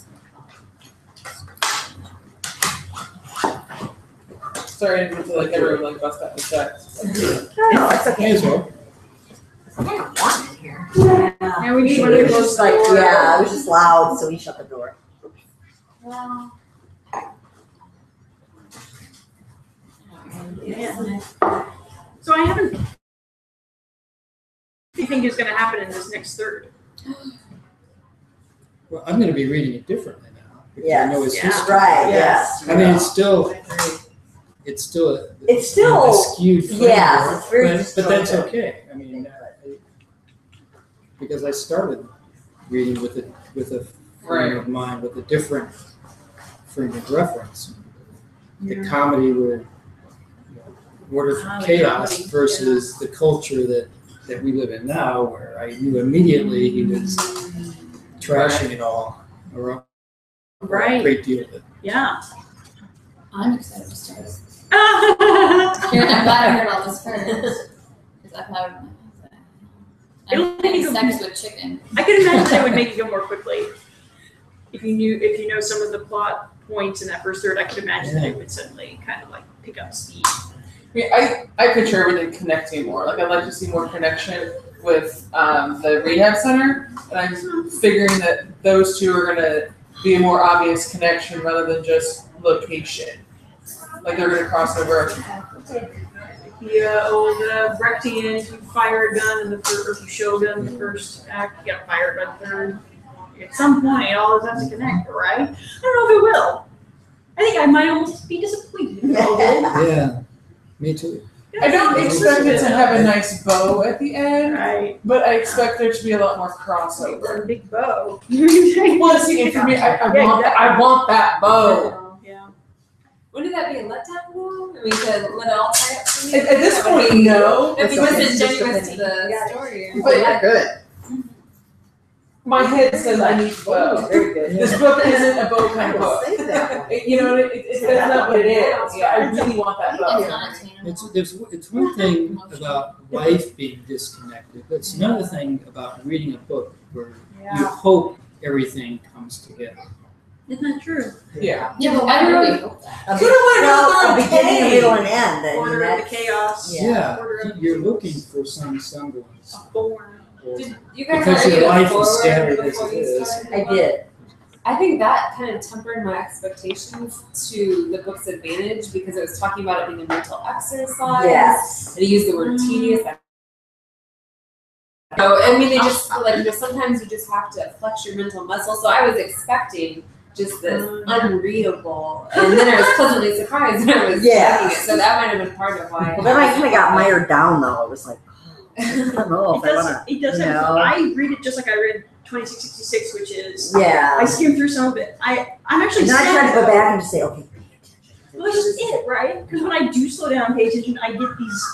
Sorry, I didn't feel like everyone like bust out the checks. No, it's okay. May as well. I kind of want it here. And we need one of It was those just like, yeah, it was just loud, so we shut the door. Well, Yeah. So I haven't. What do you think is going to happen in this next third? Well, I'm going to be reading it differently now because I know its Yeah. history. Right, Yes. yes. I mean, it's still It's a still, skewed yes, framework, it's very but that's distorted. okay. I mean, because I started reading with a frame of mind with a different frame of reference. The comedy would order for chaos comedy, versus the culture that we live in now, where I knew immediately he was trashing it all around. A Right. great deal of it. Yeah. I'm excited to start. Here, I'm glad I heard all this first. I've had. It'll make you go- sex with chicken. I can imagine that would make it go more quickly. If you know some of the plot points in that first third, I could imagine that it would suddenly kind of like pick up speed. I mean, I picture everything connecting more. Like I'd like to see more connection with the rehab center, and I'm figuring that those two are gonna be a more obvious connection rather than just location. Like they're gonna cross over. The old Brechtian, if you fire a gun in the first, or if you show a gun in the first act, you gotta fire a gun third. At some point, all those have to connect, right? I don't know if it will. I think I might almost be disappointed if it all did. Yeah, me too. I don't expect it to have a nice bow at the end, Right. but I expect there to be a lot more It's crossover. a big bow. Well, see, and for me, I want that bow. Yeah. Wouldn't that be a letdown though? I mean, to let it all tie up for me? At this point, no. If it wasn't It's just genuine a to thing. the story. But you're good. My head says I need a bow. Very good. This book isn't a bow kind I of will book. say that. You know, that's not what it is. Yeah, I really want that It's bow. not attainable. It's one thing about life being disconnected, but it's another thing about reading a book where you Yeah. hope everything comes together. Isn't that true? Yeah. Yeah, but why really hope that? A Could've went well, a another beginning, a day. middle, and end. I mean, Order of the that's, chaos. Yeah. Order of You're looking for some semblance. born. Or- Did you guys Because read your the life is foreword scattered as before it you is. started? I did. I think that kind of tempered my expectations to the book's advantage because it was talking about it being a mental exercise. Yes. And he used the word tedious. So, I mean, they just like, you know, sometimes you just have to flex your mental muscle. So I was expecting just this unreadable, and then I was pleasantly surprised when I was Yeah. reading it. So that might have been part of why. Well, then I kind of got mired down though. It was like, I don't know if I want to. It does have, No. I read it just like I read 2666, which is, Yeah. I skimmed through some of it. I'm actually And then I sad. tried to go back and just say, okay, pay attention. Well, that's just it, right? Because when I do slow down and pay attention, I get these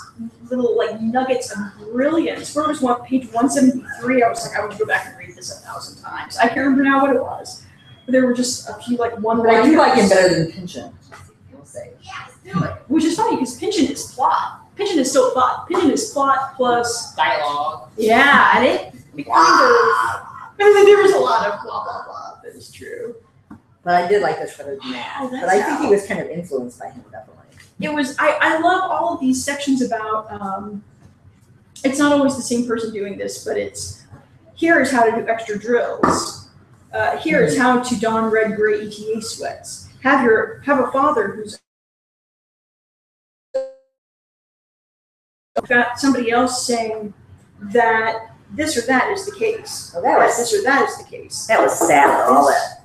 little like nuggets of brilliance. Where was page 173? I was like, I would go back and read this 1,000 times. I can't remember now what it was. But there were just a few like one. But I do like him better than Pynchon. I'll say. Which is funny because Pynchon is plot. Pynchon is still plot. Pynchon is plot plus Dialogue. yeah, and it kind of. I mean, there was a lot of blah blah blah. That is true. But I did like this better than that. Oh, that's But I think how- he was kind of influenced by him, definitely. It was. I love all of these sections about. It's not always the same person doing this, but it's here is how to do extra drills. Here is how to don red gray ETA sweats. Have a father who's got somebody else saying that this or that is the case. Well, that was this or that is the case. that was sad. All that.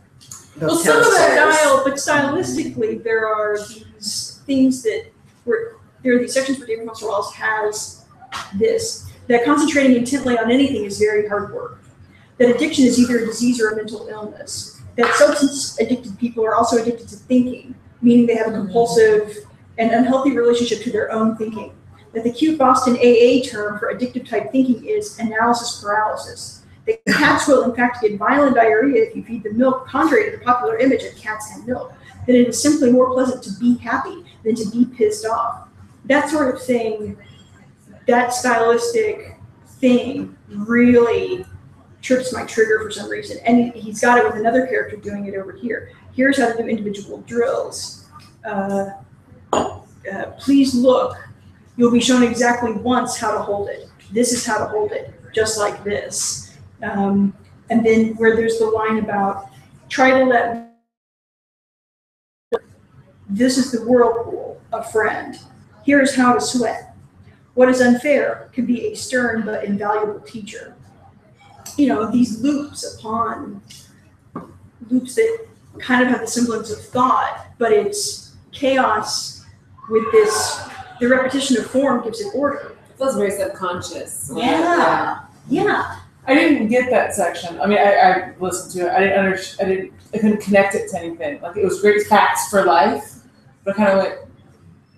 Well, some of that style, but stylistically, there are these things that there are these sections where David Foster Wallace has this that concentrating intently on anything is very hard work. That addiction is either a disease or a mental illness. That substance addicted people are also addicted to thinking, meaning they have a compulsive and unhealthy relationship to their own thinking. That the cute Boston AA term for addictive type thinking is analysis paralysis. That cats will in fact get violent diarrhea if you feed them milk, contrary to the popular image of cats and milk. That it is simply more pleasant to be happy than to be pissed off. That sort of thing, that stylistic thing really trips my trigger for some reason. And he's got it with another character doing it over here. Here's how to do individual drills. Please look. You'll be shown exactly once how to hold it. This is how to hold it, just like this. And then where there's the line about try to let, this is the whirlpool, a friend. Here's how to sweat. What is unfair could be a stern but invaluable teacher. You know, these loops upon loops that kind of have the semblance of thought, but it's chaos with this, the repetition of form gives it order. It feels very subconscious. Yeah. I didn't get that section. I mean, I listened to it. I couldn't connect it to anything. Like it was great facts for life, but kind of like.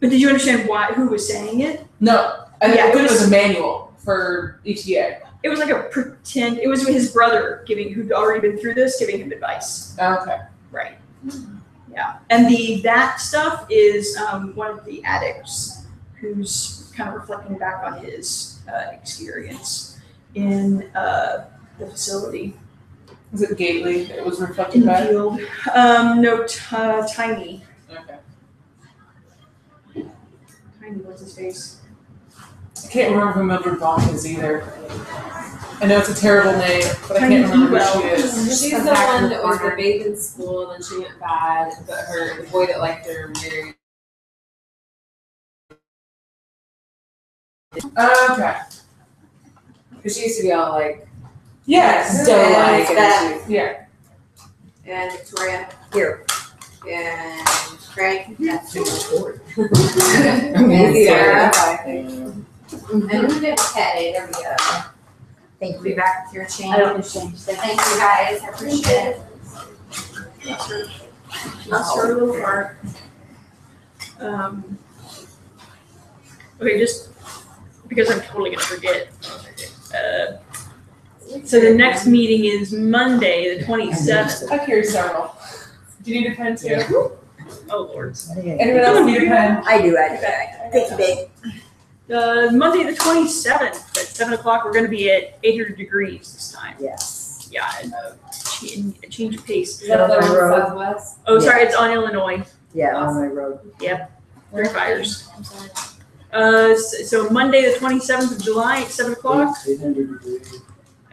But did you understand who was saying it? No, I thought it was a manual for ETA. It was like a pretend. It was his brother who'd already been through this, giving him advice. Okay. Right. Yeah, and that stuff is one of the addicts who's kind of reflecting back on his experience in the facility. Was it Gately that was In reflected the back? field. No, Tiny. Okay. Tiny, what's his face? I can't remember who Mildred Bonk is either. I know it's a terrible name, but I Tiny can't remember Ewell. who she is. She's the one that was the babe in school, and then she went bad, but the boy that liked her married. Okay. Because she used to be all like, Yes. doe-like, And and she, Yeah. And Victoria. Here. And Craig. That's It's a story. yeah. And who did Patty? There we go. Thank We'll be you. back with your change. I don't understand. Thank you guys, I appreciate it. I'll start a little part. Okay, just because I'm totally gonna forget. So the next meeting is Monday, the 27th. I carry several. Do you need a pen too? Oh, Lord. Anyone else need a pen? I do. Thank you, babe. Monday, the 27th at 7 o'clock, we're gonna be at 800 degrees this time. Yes. Yeah, and a change of pace. Is that the My one road. Southwest? Oh, sorry, it's on Illinois. Yeah, on my road. Three fires. I'm sorry. So Monday, the 27th of July at 7 o'clock, 800 degrees.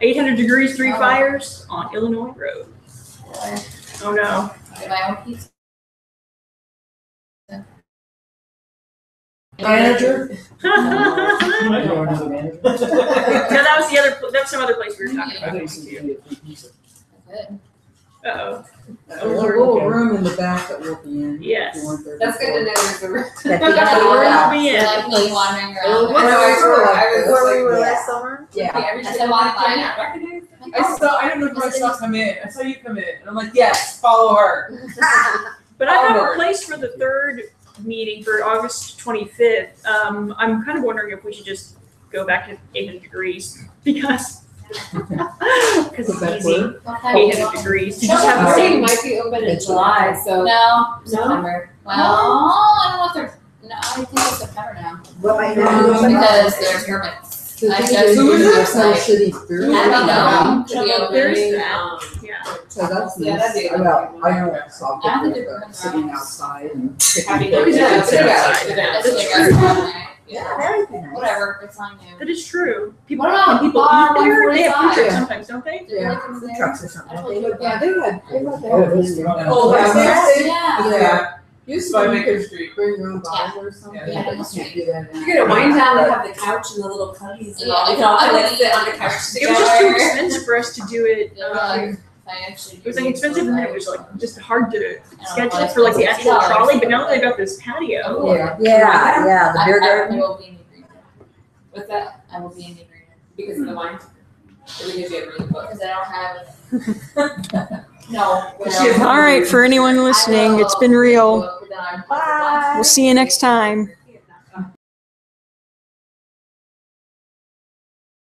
800 degrees, three Oh. fires on Illinois Road. Oh no. Get my own pizza. Manager? I don't have a manager. No, that was the other. That's some other place we were talking I about. think it's gonna be a free pizza. Good. Uh-oh. There's a little room in the back that we'll be in. Yes. If you want there That's good to know there's a room. That We're people- gonna be You're in. like me wandering I around. know, I was Where we were Yeah. last summer? Yeah. every I time said, walk by. I can't recognize them. I don't know if I saw come in. I saw you come in, and I'm like, yes, follow her. But I have a Onward. place for the third meeting for August 25th. I'm kind of wondering if we should just go back to 800 degrees because it's easy. Okay. 800 degrees. You just have the Party same. might be open in It's July, so. No, September. Well, I don't know if they're. No, I think it's September now. What might Because there's permits. The I thing just- is, Who is there's it? no city brewery. I don't know. Could be open. There's that. Yeah. So that's Yeah, that'd nice. be a good Well, one. I know it's all I don't think good, they're but good. sitting outside and Happy picking days. Yeah, pictures sit outside. outside. Yeah. That's That's like true. restaurant, right? Yeah, that would be nice. Whatever, it's on you. That is true. People, What about can people bar eat there? They have food 145? trucks sometimes, don't they? Yeah. Food trucks or something. don't they? Yeah, they had. Oh, this is wrong. Oh, that's that's Yeah. Yeah. Used By to be you Baker could Street. bring your own bottle or something, Yeah. but you can't do that now. If you're gonna wind down, they have the couch and the little cubbies and all. You can all I like would sit on the eat. couch It was together. just too expensive for us to do it. Yeah, like, if I actually It was like expensive and then it was like just hard to I don't schedule know, it for like the actual $60. trolley, but now they've got this patio. Yeah. Yeah, the beer I garden. will be in the agreement. What's that? I will be in the agreement. Because of the wine? Or because you have read the book? Because I don't have. No. All right, for anyone listening, it's been real. But then I'm- Bye. We'll see you next time.